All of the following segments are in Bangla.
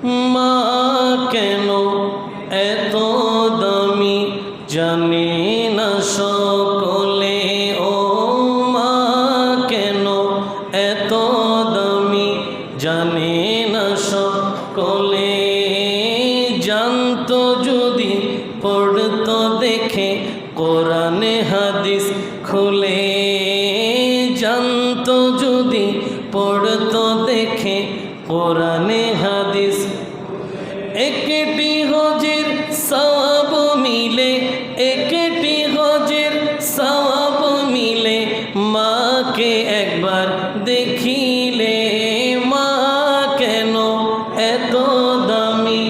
মা কেন এত দামি জানে না সকলে, ও মা কেন এত দামি জানে না সকলে। জানতো যদি পড়তো দেখে কোরআনে হাদিস খুলে, জানতো যদি পড়তো দেখে কোরআনে হাদিস। একটি হজের সওয়াব মিলে, একটি হজের সওয়াব মিলে, মাকে একবার দেখিলে। মা কেন এত দামি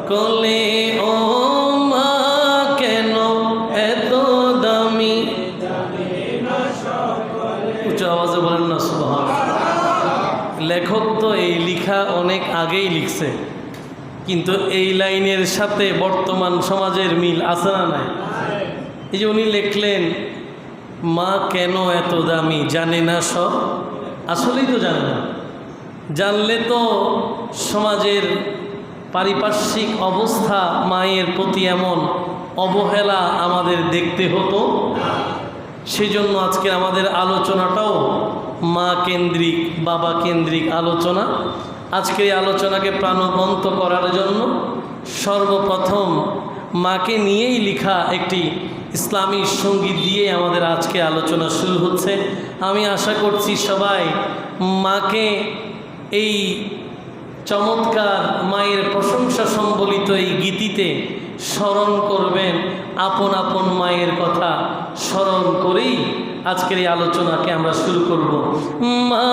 কলে, ও মা কেন এত দামি। উচ্চ আওয়াজে বলেন না সুবহানাল্লাহ। লেখক তো এই লেখা অনেক আগেই লিখছে, কিন্তু এই লাইনের সাথে বর্তমান সমাজের মিল আছে না নাই? এই যে উনি লিখলেন মা কেন এত দামি জানে না সব, আসলেই তো জানে না। জানলে তো সমাজের পারিপার্শ্বিক অবস্থা, মায়ের প্রতি এমন অবহেলা আমাদের দেখতে হতো। সেই জন্য আজকে আমাদের আলোচনাটাও মা কেন্দ্রিক, বাবা কেন্দ্রিক আলোচনা। আজকে এই আলোচনাকে প্রাণবন্ত করার জন্য সর্বপ্রথম মাকে নিয়েই লেখা একটি ইসলামী সঙ্গীত দিয়ে আমাদের আজকে আলোচনা শুরু হচ্ছে। আমি আশা করছি সবাই মাকে এই চমৎকার মায়ের প্রশংসা সম্বলিত এই গীতিতে স্মরণ করবেন, আপন আপন মায়ের কথা স্মরণ করেই আজকের এই আলোচনাকে আমরা শুরু করব। মা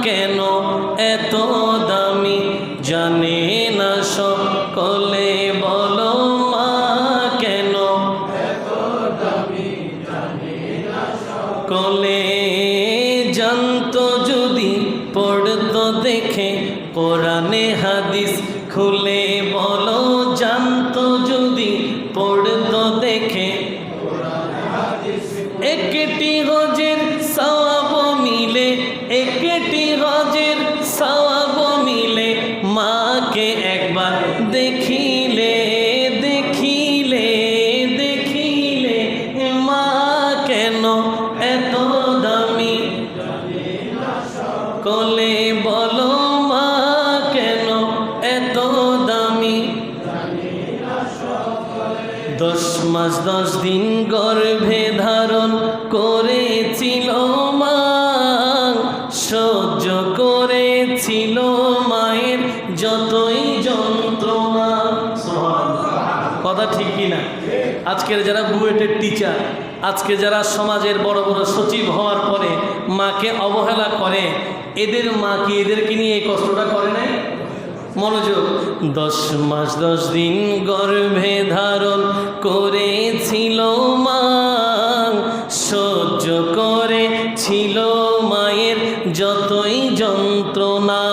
কেন এত দামি জানে না সকলে, বলো মা কেন এত দামি জানে না সকলে। জানতো যদি পড়তো দেখে কোরআনে হাদিস খুলে, বলো জানতো যদি পড়তো দেখে। একটি হজের সওয়াব মিলে, একটি হজের সওয়াব মিলে, মাকে একবার দেখিলে, দেখিলে, দেখিলে। মা কেন এত দামি কলে, বলো মা কেন এত দামি। 10 মাস 10 দিন গর্ভে ধারণ করেছিল মা, সহ্য করেছিল মায়ের যতই যন্ত্রণা। কথা ঠিক কিনা? আজকের যারা বুয়েটের টিচার, আজকে যারা সমাজের বড় বড় সচিব হওয়ার পরে মাকে অবহেলা করে, এদের মা কি এদেরকে নিয়ে এই কষ্টটা করে নাই? মনোযোগ। 10 মাস 10 দিন গর্ভে ধারণ করেছিল মা, সহ্য করেছিল মায়ের যতই যন্ত্রণা,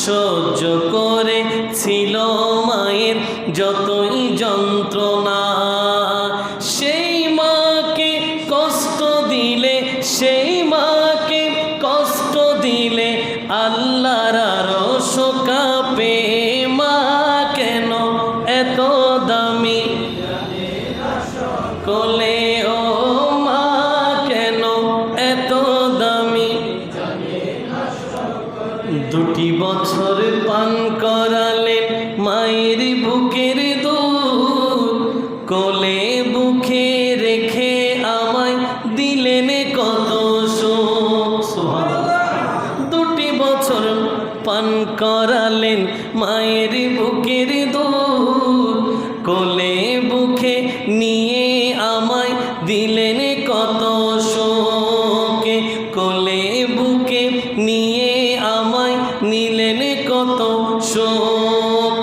সহ্য করেছিল মায়ের যতই যন্ত্রণা। সেই মাকে কষ্ট দিলে, সেই মাকে কষ্ট দিলে আল্লাহর আরশ কাঁপে। মা কেন এত দামি কোলে, ও মা কেন এত দামি। 2 বছর পান করালেন মায়ের বুকের দুধ, কোলে বুকে রেখে আমায় দিলেন কত সুখ। 2 বছর পান করালেন মায়ের বুকের দুধ, কোলে বুকে নিয়ে আমায় দিলেন কত সুখ। কোলে বুকে নিয়ে আমায় নিলেন কত সুখ।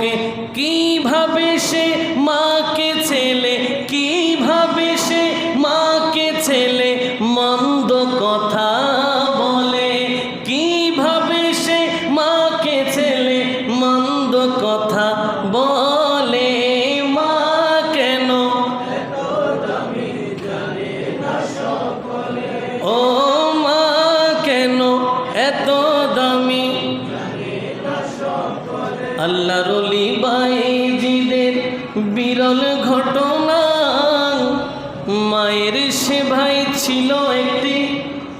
কিভাবে সে মাকে ছেলে, কিভাবে সে মাকে ছেলে মন্দ কথা বলে, কিভাবে সে মাকে ছেলে মন্দ কথা বলে। মা কেন ও মা কেন এত দামি আল্লাহর ওলি বাইজিদের বিরল ঘটনা, মায়ের সেবাই ছিল একটি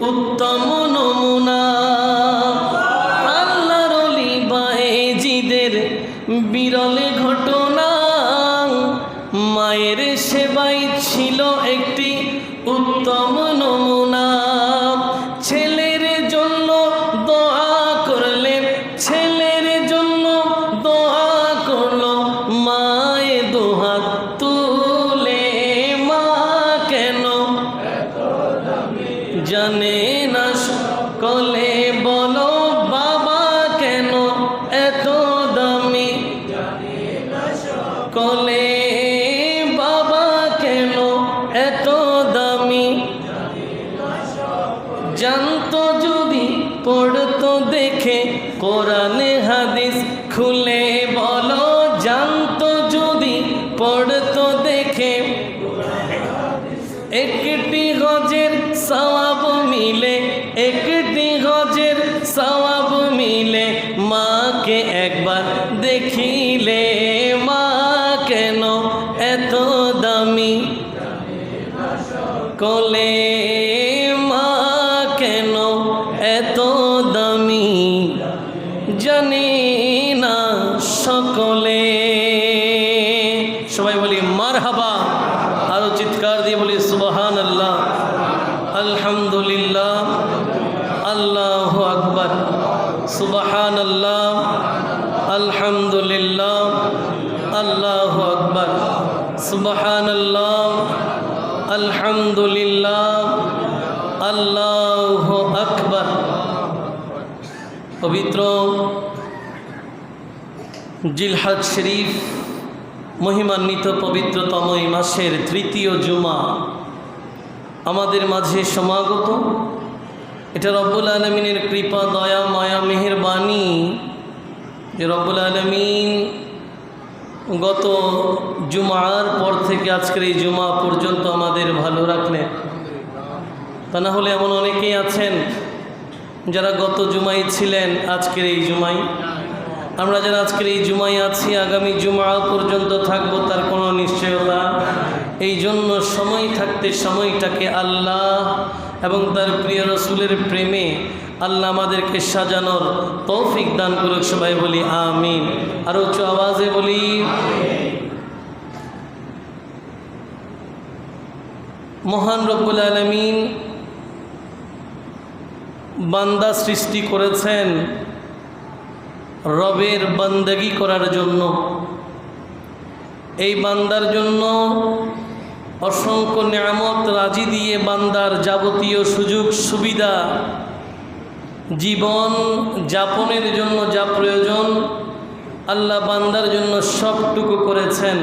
উত্তম নমুনা। আল্লাহর ওলি বাইজিদের বিরল ঘটনা, মায়ের সেবাই ছিল একটি উত্তম নমুনা। ছেলের জন্য দোয়া করলে, ছেলের জন্য দোয়া করলো, মায়ে দুহাত তুলে। মা কেন জানে না সকলে, বলো বাবা কেন এত দামি কলে, বাবা কেন এত দামি। জানতো যদি পড়তো দেখে কোরআনে হাদিস খুলে, বলো জানতো যদি পড়তো দেখে, একটি গজের সওয়াব মিলে, একটি গজের সওয়াব মিলে। মাকে একবার দেখিলে, মা কেন এত দামি কলে, মা কেন এত দামি জানি না সকলে। সবাই বলি মারহাবা, আরো চিৎকার দিয়ে বলি সুবহানাল্লাহ, আলহামদুলিল্লাহ, আল্লাহু আকবার, সুবহানাল্লাহ, আলহামদুলিল্লাহ, আল্লাহু আকবার, সুবহানাল্লাহ, আলহামদুলিল্লাহ, আল্লাহু আকবার। পবিত্র জিলহজ শরীফ মহিমান্বিত পবিত্রতম এই মাসের তৃতীয় জুমা আমাদের মাঝে সমাগত। এটা রব্বুল আলমিনের কৃপা, দয়া, মায়া, মেহেরবানি যে রব্বুল আলমিন গত জুমার পর থেকে আজকের এই জুমা পর্যন্ত আমাদের ভালো রাখলেন। তা না হলে এমন অনেকেই আছেন যারা গত জুমাই ছিলেন, আজকের এই জুমাই। আমরা যারা আজকের এই জুমাই আছি, আগামী জুমা পর্যন্ত থাকবো তার কোনো নিশ্চয়তা। এই জন্য সময় থাকতে সময়টাকে আল্লাহ এবং তার প্রিয় রসুলের প্রেমে আল্লাহ আমাদেরকে সাজানোর তৌফিক দান করুক। সবাই বলি আমিন, আর উচ্চ আওয়াজে বলি। মহান রব্বুল আলামিন বান্দা সৃষ্টি করেছেন রবের বান্দাগি করার জন্য। এই বান্দার জন্য অসংখ্য নিয়ামত রাজি দিয়ে বান্দার যাবতীয় সুযোগ সুবিধা, জীবন যাপনের জন্য যা প্রয়োজন আল্লাহ বান্দার জন্য সবটুকু করেছেন।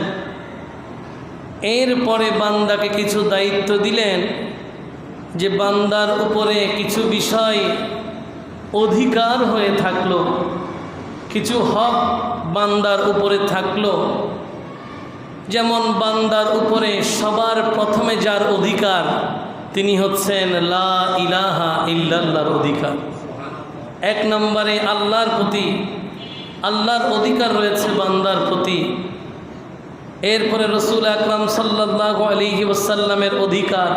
এরপরে বান্দাকে কিছু দায়িত্ব দিলেন যে বান্দার উপরে কিছু বিষয় অধিকার হয়ে থাকলো, কিছু হক বান্দার উপরে থাকলো। যেমন বান্দার উপরে সবার প্রথমে যার অধিকার তিনি হচ্ছেন লা ইলাহা ইল্লাল্লাহর অধিকার। এক নম্বরে আল্লাহর প্রতি আল্লাহর অধিকার রয়েছে বান্দার প্রতি। এরপরে রসুল আকরাম সাল্লাল্লাহু আলাইহি ওয়াসাল্লামের অধিকার।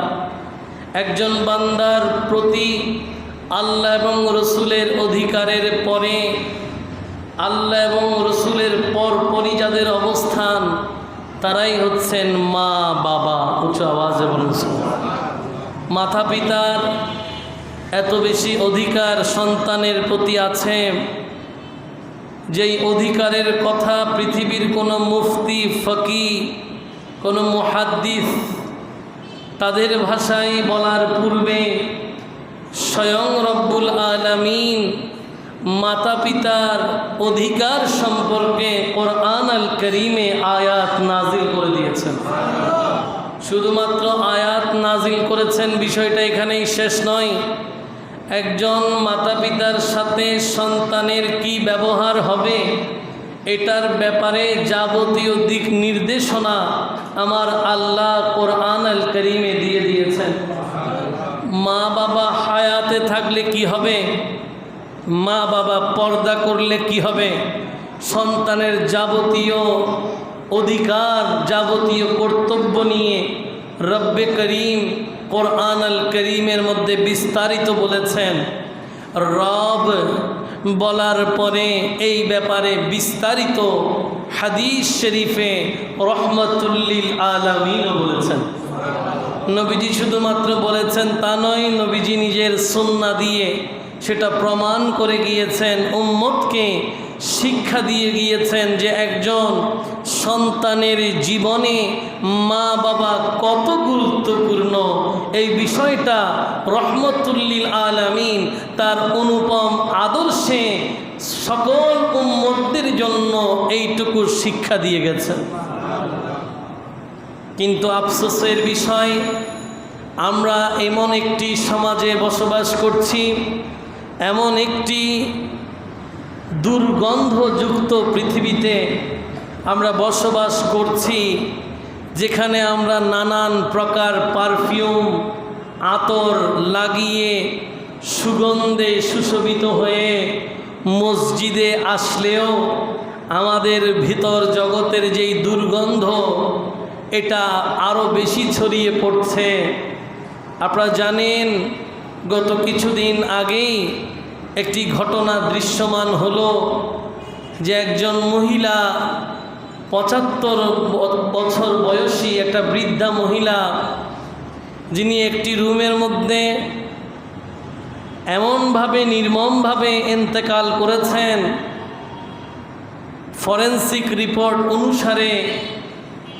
একজন বান্দার প্রতি আল্লাহ এবং রসুলের অধিকারের পরে আল্লাহ এবং রসুলের পরপরই যাদের অবস্থান তারাই হচ্ছেন মা বাবা। উচ্চ আওয়াজে বলুন। মাতা পিতার এত বেশি অধিকার সন্তানের প্রতি আছে, যেই অধিকারের কথা পৃথিবীর কোনো মুফতি, ফকি, কোনো মুহাদ্দিস তাদের ভাষায় বলার পূর্বে স্বয়ং রব্বুল আলামিন মাতা পিতার অধিকার সম্পর্কে কোরআন আল করিমে আয়াত নাজিল করে দিয়েছেন। শুধুমাত্র আয়াত নাজিল করেছেন, বিষয়টা এখানেই শেষ নয়। একজন মাতা পিতার সাথে সন্তানের কি ব্যবহার হবে এটার ব্যাপারে যাবতীয় দিক নির্দেশনা আমার আল্লাহ কোরআন আল করিমে দিয়ে দিয়েছেন। মা বাবা হায়াতে থাকলে কি হবে, মা বাবা পর্দা করলে কি হবে, সন্তানের যাবতীয় অধিকার, যাবতীয় কর্তব্য নিয়ে রব্বে করিম কোরআন আল করিমের মধ্যে বিস্তারিত বলেছেন। রব বলার পরে এই ব্যাপারে বিস্তারিত হাদিস শরীফে রহমতুল্লিল আলামিনও বলেছেন। নবীজি শুধুমাত্র বলেছেন তা নয়, নবীজি নিজের সুন্নাহ দিয়ে সেটা প্রমাণ করে গিয়েছেন, উম্মতকে শিক্ষা দিয়ে গিয়েছেন যে একজন সন্তানের জীবনে মা বাবা কত গুরুত্বপূর্ণ। এই বিষয়টা রহমতুল্লিল আলামিন তার অনুপম আদর্শে সকল উম্মতদের জন্য এইটুকু শিক্ষা দিয়ে গেছেন। কিন্তু আফসোসের বিষয়, আমরা এমন একটি সমাজে বসবাস করছি, এমন একটি দুর্গন্ধযুক্ত পৃথিবীতে আমরা বসবাস করছি যেখানে আমরা নানান প্রকার পারফিউম আতর লাগিয়ে সুগন্ধে সুশোভিত হয়ে মসজিদে আসলেও আমাদের ভিতর জগতের যেই দুর্গন্ধ এটা আরও বেশি ছড়িয়ে পড়ছে। আপনারা জানেন গত কিছুদিন আগেই একটি ঘটনা দৃশ্যমান হলো যে একজন মহিলা ৭৫ বছর বয়সী একটা বৃদ্ধা মহিলা, যিনি একটি রুমের মধ্যে এমনভাবে নির্মমভাবে ইন্তেকাল করেছেন, ফরেনসিক রিপোর্ট অনুসারে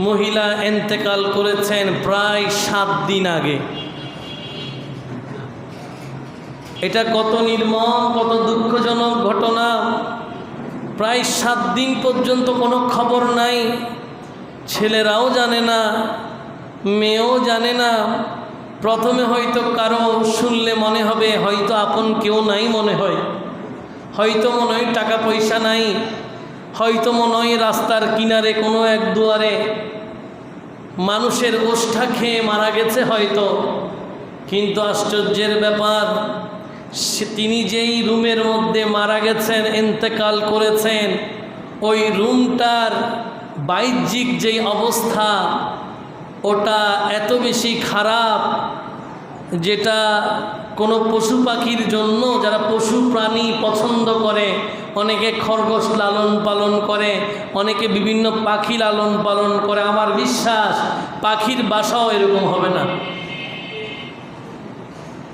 মহিলা ইন্তেকাল করেছেন প্রায় ৭ দিন আগে। এটা কত নির্মম, কত দুঃখজনক ঘটনা। প্রায় ৭ দিন পর্যন্ত কোনো খবর নাই, ছেলেরাও জানে না, মেয়েও জানে না। প্রথমে হয়তো কারো শুনলে মনে হবে হয়তো আপন কেউ নাই, মনে হয় হয়তো মনে হয় টাকা পয়সা নাই, হয়তো মনে হয় রাস্তার কিনারে কোনো এক দুয়ারে মানুষের ওষ্ঠা খেয়ে মারা গেছে হয়তো। কিন্তু আশ্চর্যের ব্যাপার, তিনি যেই রুমের মধ্যে মারা গেছেন, ইন্তেকাল করেছেন, ওই রুমটার বাহ্যিক যেই অবস্থা ওটা এত বেশি খারাপ যেটা কোনো পশু পাখির জন্য, যারা পশু প্রাণী পছন্দ করে, অনেকে খরগোশ লালন পালন করে, অনেকে বিভিন্ন পাখি লালন পালন করে, আমার বিশ্বাস পাখির বাসাও এরকম হবে না।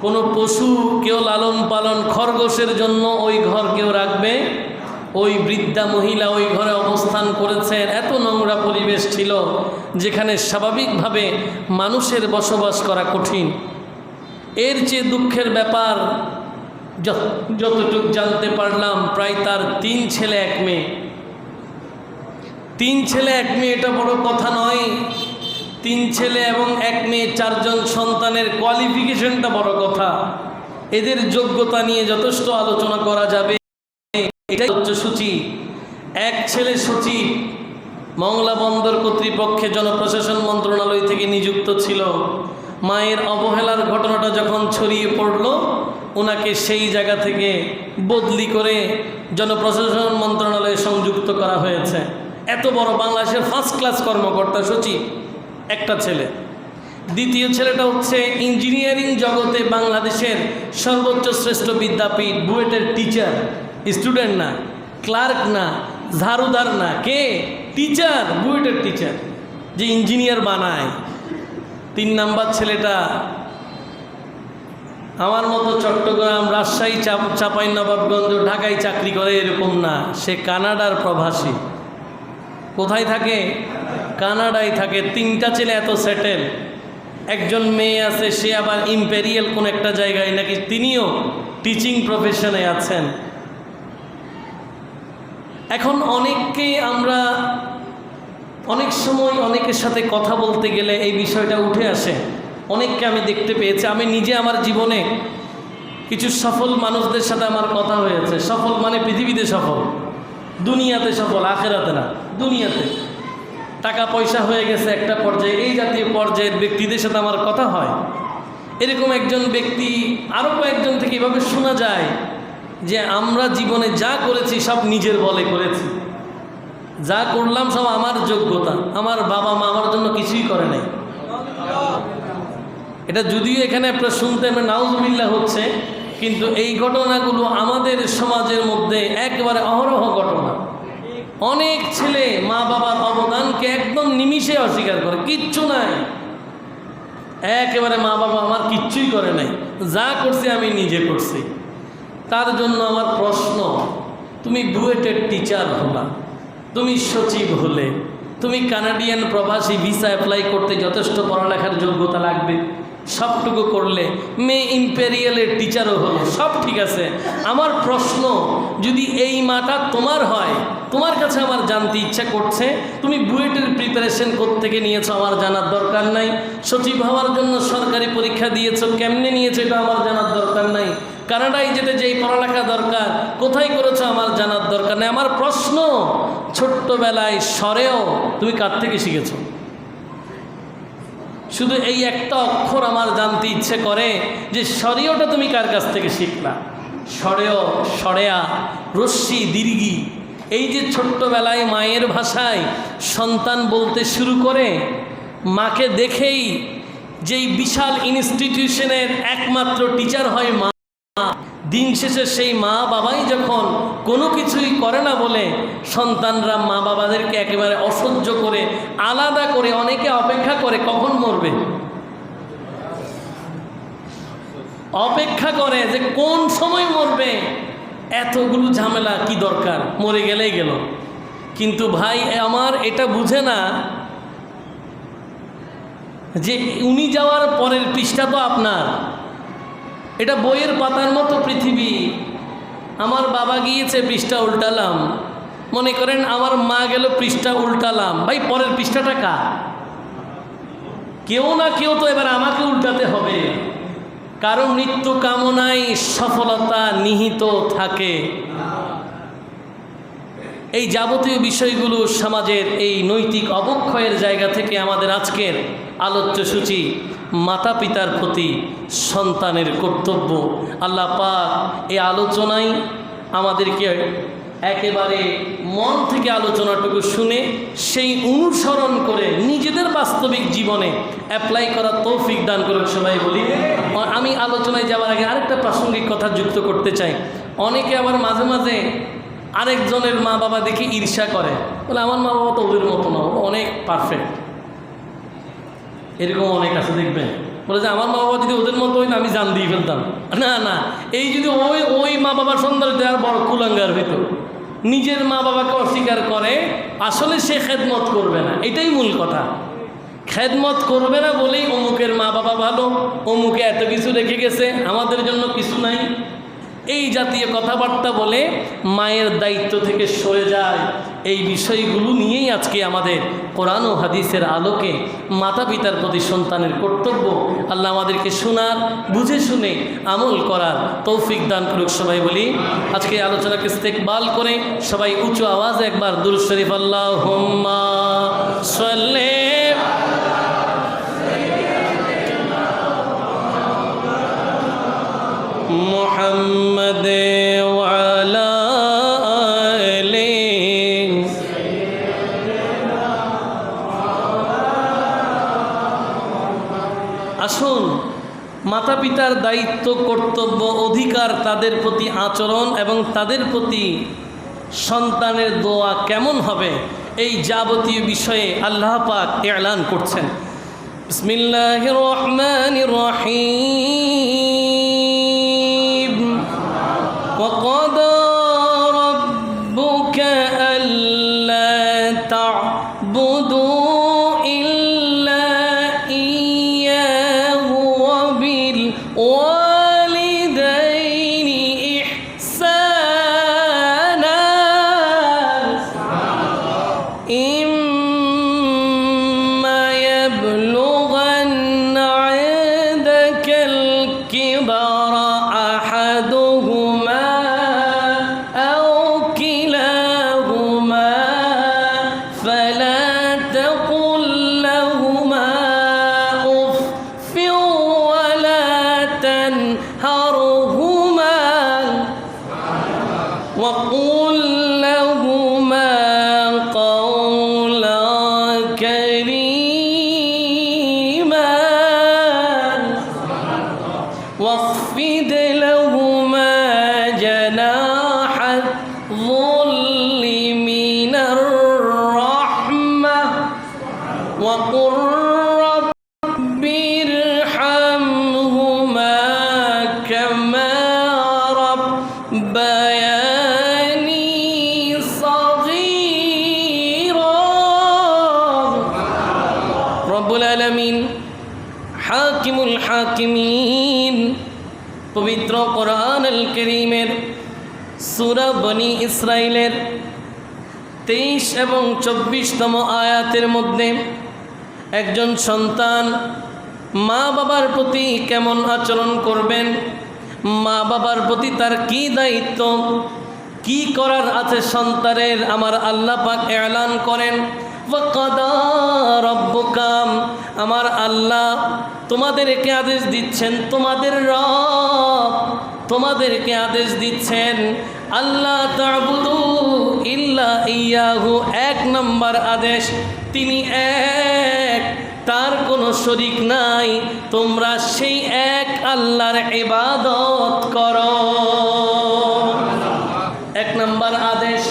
কোনো পশু কেউ লালন পালন, খরগোশের জন্য ওই ঘর কেউ রাখবে? ওই বৃদ্ধা মহিলা ওই ঘরে অবস্থান করেছেন। এত নোংরা পরিবেশ ছিল যেখানে স্বাভাবিকভাবে মানুষের বসবাস করা কঠিন। এর চেয়ে দুঃখের ব্যাপার, যতটুকু জানতে পারলাম, প্রায় তার ৩ ছেলে ১ মেয়ে। ৩ ছেলে ১ মেয়ে এটা বড় কথা নয়। ৩ ছেলে এবং ১ মেয়ে, ৪ জন সন্তানের কোয়ালিফিকেশনটা বড় কথা। এদের যোগ্যতা নিয়ে যথেষ্ট আলোচনা করা যাবে। এটাই হচ্ছে সূচি। ১ ছেলে সচিব, মংলা বন্দর কর্তৃপক্ষে জনপ্রশাসন মন্ত্রণালয় থেকে নিযুক্ত ছিল। মায়ের অবহেলার ঘটনাটা যখন ছড়িয়ে পড়ল, ওনাকে সেই জায়গা থেকে বদলি করে জনপ্রশাসন মন্ত্রণালয়ে সংযুক্ত করা হয়েছে। এত বড় বাংলাদেশের ফার্স্ট ক্লাস কর্মকর্তা সচিব একটা ছেলে। দ্বিতীয় ছেলেটা হচ্ছে ইঞ্জিনিয়ারিং জগতে বাংলাদেশের সর্বোচ্চ শ্রেষ্ঠ বিদ্যাপীঠ, বুয়েটের টিচার, স্টুডেন্ট না, ক্লার্ক না, ঝাড়ুদার না, কে? টিচার, বুয়েটের টিচার, যে ইঞ্জিনিয়ার বানায়। ৩ নাম্বার ছেলেটা আমার মতো চট্টগ্রাম, রাজশাহী, চাঁপাইনবাবগঞ্জ, ঢাকায় চাকরি করে এরকম না, সে কানাডার প্রবাসী। কোথায় থাকে? কানাডায় থাকে। 3টা ছেলে এত সেটেল। একজন মেয়ে আছে, সে আবার ইম্পেরিয়াল কোন একটা জায়গায় নাকি তিনিও টিচিং প্রফেশনে আছেন। এখন অনেককে আমরা অনেক সময় অনেকের সাথে কথা বলতে গেলে এই বিষয়টা উঠে আসে। অনেককে আমি দেখতে পেয়েছি, আমি নিজে আমার জীবনে কিছু সফল মানুষদের সাথে আমার কথা হয়েছে। সফল মানে পৃথিবীতে সফল, দুনিয়াতে সফল, আখেরাতে না, দুনিয়াতে। টাকা পয়সা হয়ে গেছে একটা পর্যায়ে, এই জাতীয় পর্যায়ের ব্যক্তিদের সাথে আমার কথা হয়। এরকম একজন ব্যক্তি, আরও কয়েকজন থেকে এভাবে শোনা যায় যে আমরা জীবনে যা করেছি সব নিজের বলে করেছি। যা করলাম সব আমার যোগ্যতা, আমার বাবা মা আমার জন্য কিছুই করে নাই। এটা যদিও এখানে আপনার শুনতে নাউজুবিল্লাহ হচ্ছে, কিন্তু এই ঘটনাগুলো আমাদের সমাজের মধ্যে একেবারে অহরহ ঘটনা। অনেক ছেলে মা বাবার অবদানকে একদম নিমিষে অস্বীকার করে, কিচ্ছু নাই, একেবারে মা বাবা আমার কিচ্ছুই করে নাই, যা করছি আমি নিজে করছি। তার জন্য আমার প্রশ্ন, তুমি বুয়েটের টিচার হলা, তুমি সচিব হলে, তুমি কানাডিয়ান প্রবাসী ভিসা অ্যাপ্লাই করতে যথেষ্ট পড়ালেখার যোগ্যতা লাগবে, সবটুকু করলে, মেয়ে ইম্পেরিয়ালের টিচারও হলো, সব ঠিক আছে। আমার প্রশ্ন, যদি এই মাটা তোমার হয়, তোমার কাছে আমার জানতে ইচ্ছা করছে, তুমি বুয়েটের প্রিপারেশন কোত্থেকে নিয়েছো আমার জানার দরকার নাই, সচিব হওয়ার জন্য সরকারি পরীক্ষা দিয়েছো, কেমনে নিয়েছো এটা আমার জানার দরকার নাই, কানাডায় যেতে যেই পড়ালেখা দরকার কোথায় করেছো আমার জানার দরকার নেই। আমার প্রশ্ন, ছোট্টবেলায় স্বরেও তুমি কার থেকে শিখেছো? শুধু এই একটা অক্ষর আমার জানতে ইচ্ছে করে যে স্বরেওটা তুমি কার কাছ থেকে শিখলা? স্বরেও, স্বরেয়া, রস্যি, দীর্ঘি, এই যে ছোট্টবেলায় মায়ের ভাষায় সন্তান বলতে শুরু করে, মাকে দেখেই যেই বিশাল ইনস্টিটিউশনের একমাত্র টিচার হয় মা, দিন শেষে সেই মা বাবাই যখন কোনো কিছুই করে না বলে সন্তানরা মা বাবাদেরকে একেবারে অসহ্য করে আলাদা করে, অনেকে অপেক্ষা করে কখন মরবে, অপেক্ষা করে যে কোন সময় মরবে, এতগুলো ঝামেলা কি দরকার, মরে গেলেই গেল। কিন্তু ভাই আমার এটা বুঝে না যে উনি যাওয়ার পরের পৃষ্ঠা তো আপনার, এটা বইয়ের পাতার মতো পৃথিবী। আমার বাবা গিয়েছে, পৃষ্ঠা উল্টালাম, মনে করেন আমার মা গেল, পৃষ্ঠা উল্টালাম, ভাই পরের পৃষ্ঠাটা কার? কেউ না কেউ তো এবার আমাকে উল্টাতে হবে, কারণ মৃত্যু কামনায় সফলতা নিহিত থাকে। এই যাবতীয় বিষয়গুলো সমাজের এই নৈতিক অবক্ষয়ের জায়গা থেকে আমাদের আজকের আলোচ্য সূচি মাতা পিতার প্রতি সন্তানের কর্তব্য। আল্লাহ পাক এই আলোচনায় আমাদেরকে একেবারে মন থেকে আলোচনাটুকু শুনে সেই অনুসরণ করে নিজেদের বাস্তবিক জীবনে অ্যাপ্লাই করার তৌফিক দান করুক সবাই বলি। আমি আলোচনায় যাওয়ার আগে আরেকটা প্রাসঙ্গিক কথা যুক্ত করতে চাই। অনেকে আবার মাঝে মাঝে আরেকজনের মা বাবা দেখে ঈর্ষা করে, বলে আমার মা বাবা তো ওদের মতো না, অনেক পারফেক্ট। এরকম অনেক আছে দেখবেন, বলে যে আমার মা বাবা যদি ওদের মতো হইতো আমি জান দিয়ে ফেলতাম। না না, এই যদি ওই মা বাবার সন্তান হইতো আর বড় কুলাঙ্গার হইতো। নিজের মা বাবাকে অস্বীকার করে, আসলে সে খেদমত করবে না, এটাই মূল কথা। খেদমত করবে না বলেই অমুকের মা বাবা ভালো, অমুকে এত কিছু রেখে গেছে, আমাদের জন্য কিছু নাই, এই জাতীয় কথাবার্তা বলে মায়ের দায়িত্ব থেকে সরে যায়। এই বিষয়গুলো নিয়েই আজকে আমাদের কোরআন ও হাদিসের আলোকে মাতা পিতার প্রতি সন্তানের কর্তব্য আল্লাহ আমাদেরকে শোনার, বুঝে শুনে আমল করার তৌফিক দান করুক সবাই বলি। আজকে আলোচনাকে ইস্তেকবাল করে সবাই উঁচু আওয়াজে একবার দুরূদ শরীফ আল্লাহুম্মা সাল্লি মুহাম্মাদ ওয়ালা আলি। আসুন, মাতা পিতার দায়িত্ব, কর্তব্য, অধিকার, তাদের প্রতি আচরণ এবং তাদের প্রতি সন্তানের দোয়া কেমন হবে, এই যাবতীয় বিষয়ে আল্লাহ পাক এলান করছেন। বিসমিল্লাহির রহমানির রহিম। وقضى ربك ألا تعبدوا إلا إياه وبالوالدين إحسانا إما يبلغن عندك الكبر أحدهما أو كلاهما فلا تقل لهما أف ولا تنهرهما وقل لهما الظل من الرحمة وقل رب ارحمهما كما ربياني صغيرا رب العالمين হাকিমুল হাকিমিন পবিত্র কোরআন আল কারীমের সূরা বনি ইসরাইলের 23 এবং 24তম আয়াতের মধ্যে একজন সন্তান মা বাবার প্রতি কেমন আচরণ করবেন, মা বাবার প্রতি তার কি দায়িত্ব, কি করার আছে সন্তানের, আমার আল্লাহ পাক এলান করেন ওয়াকাদা রব্বুকাম, আমার আল্লাহ তোমাদেরকে আদেশ দিচ্ছেন, তোমাদের রব তোমাদেরকে আদেশ দিচ্ছেন আল্লাহ তা'বুদু ইল্লা ইয়াহু। 1 নম্বর আদেশ, তিনি এক, তার কোনো শরীক নাই, তোমরা সেই এক আল্লাহর ইবাদত করো। 1 নম্বর আদেশ।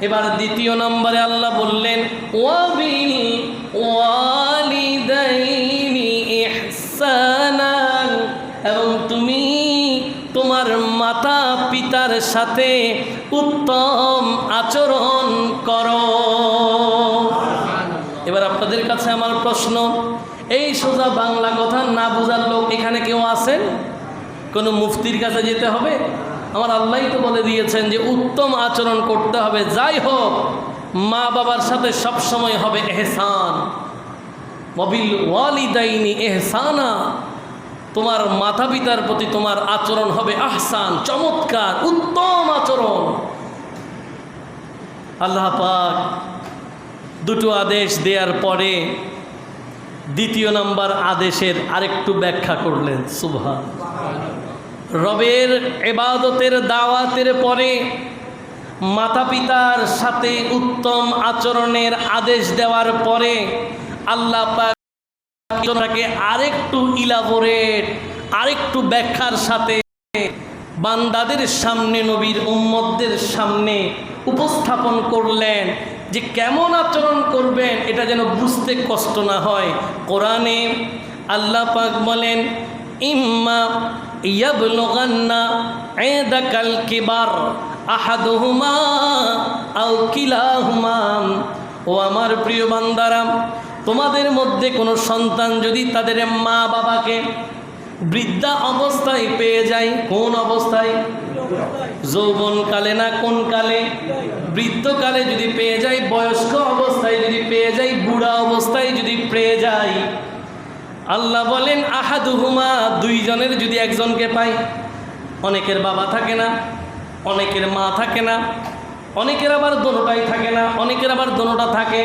এবার 2 নম্বরে আল্লাহ বললেন ওয়াবিল ওয়ালিদাইনি ইহসানান, এবং তুমি তোমার মাতা পিতার সাথে উত্তম আচরণ করো। এবার আপনাদের কাছে আমার প্রশ্ন, এই সোজা বাংলা কথা না বোঝার লোক এখানে কেউ আছেন? কোনো মুফতির কাছে যেতে হবে? আমার আল্লাহই তো বলে দিয়েছেন যে উত্তম আচরণ করতে হবে। যাই হোক, মা বাবার সাথে সব সময় হবে ইহসান। ওয়াবিল ওয়ালিদাইনি ইহসানা, তোমার মাতা পিতার প্রতি তোমার আচরণ হবে আহসান, চমৎকার, উত্তম আচরণ। আল্লাহ পাক 2টো আদেশ দেওয়ার পরে 2য় নম্বর আদেশের আরেকটু ব্যাখ্যা করলেন। সুবহান। রবের ইবাদতের দাওয়াতের পরে মাতা পিতার সাথে উত্তম আচরণের আদেশ দেওয়ার পরে আল্লাহ পাক তাকে আরেকটু ইলাবোরেট, আরেকটু ব্যাখ্যার সাথে বান্দাদের সামনে, নবীর উম্মতদের সামনে উপস্থাপন করলেন যে কেমন আচরণ করবেন, এটা যেন বুঝতে কষ্ট না হয়। কোরআনে আল্লাহ পাক বলেন ইম্মা ইয়াবলুগান্না ইনদাকাল কিবার আহাদুহুমা আও কিলাহুমা, ও আমার প্রিয় বান্দারা, তোমাদের মধ্যে কোনো সন্তান যদি তাদের মা বাবাকে বৃদ্ধা অবস্থায় পেয়ে যায়, কোন অবস্থায়? যৌবনকালে না কোন কালে? বৃদ্ধকালে যদি পেয়ে যায়, বয়স্ক অবস্থায় যদি পেয়ে যায়, বুড়া অবস্থায় যদি পেয়ে যায়, আল্লাহ বলেন আহাদুহুমা, 2 জনের যদি একজনকে পায়। অনেকের বাবা থাকে না, অনেকের মা থাকে না, অনেকের আবার দোনোটাই থাকে না, অনেকের আবার দোনোটা থাকে।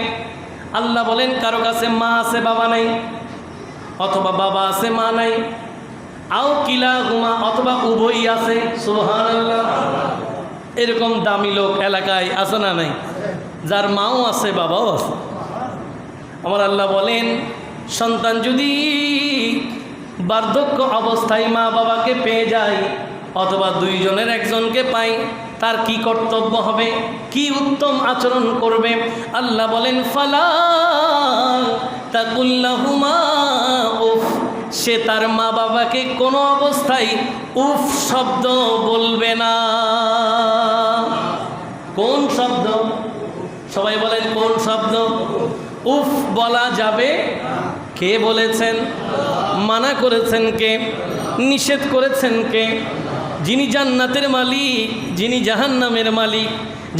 আল্লাহ বলেন কারো কাছে মা আছে বাবা নাই, অথবা বাবা আছে মা নাই, আও কিলাহুমা, অথবা উভয়ই আছে। সুবহানাল্লাহ। এরকম দামি লোক এলাকায় আছে না নাই? যার মাও আছে বাবাও আছে। আমার আল্লাহ বলেন সন্তান যদি বার্ধক্য অবস্থায় মা বাবাকে পেয়ে যায়, অথবা 2 জনের একজনকে পায়, তার কি কর্তব্য হবে, কি উত্তম আচরণ করবে? আল্লাহ বলেন ফালা তাকুল্লাহুমা উফ, সে তার মা বাবাকে কোনো অবস্থায় উফ শব্দ বলবে না। কোন শব্দ? সবাই বলেন কোন শব্দ? উফ বলা যাবে? কে বলেছেন? মানা করেছেন কে? নিষেধ করেছেন কে? যিনি জান্নাতের মালিক, যিনি জাহান্নামের মালিক,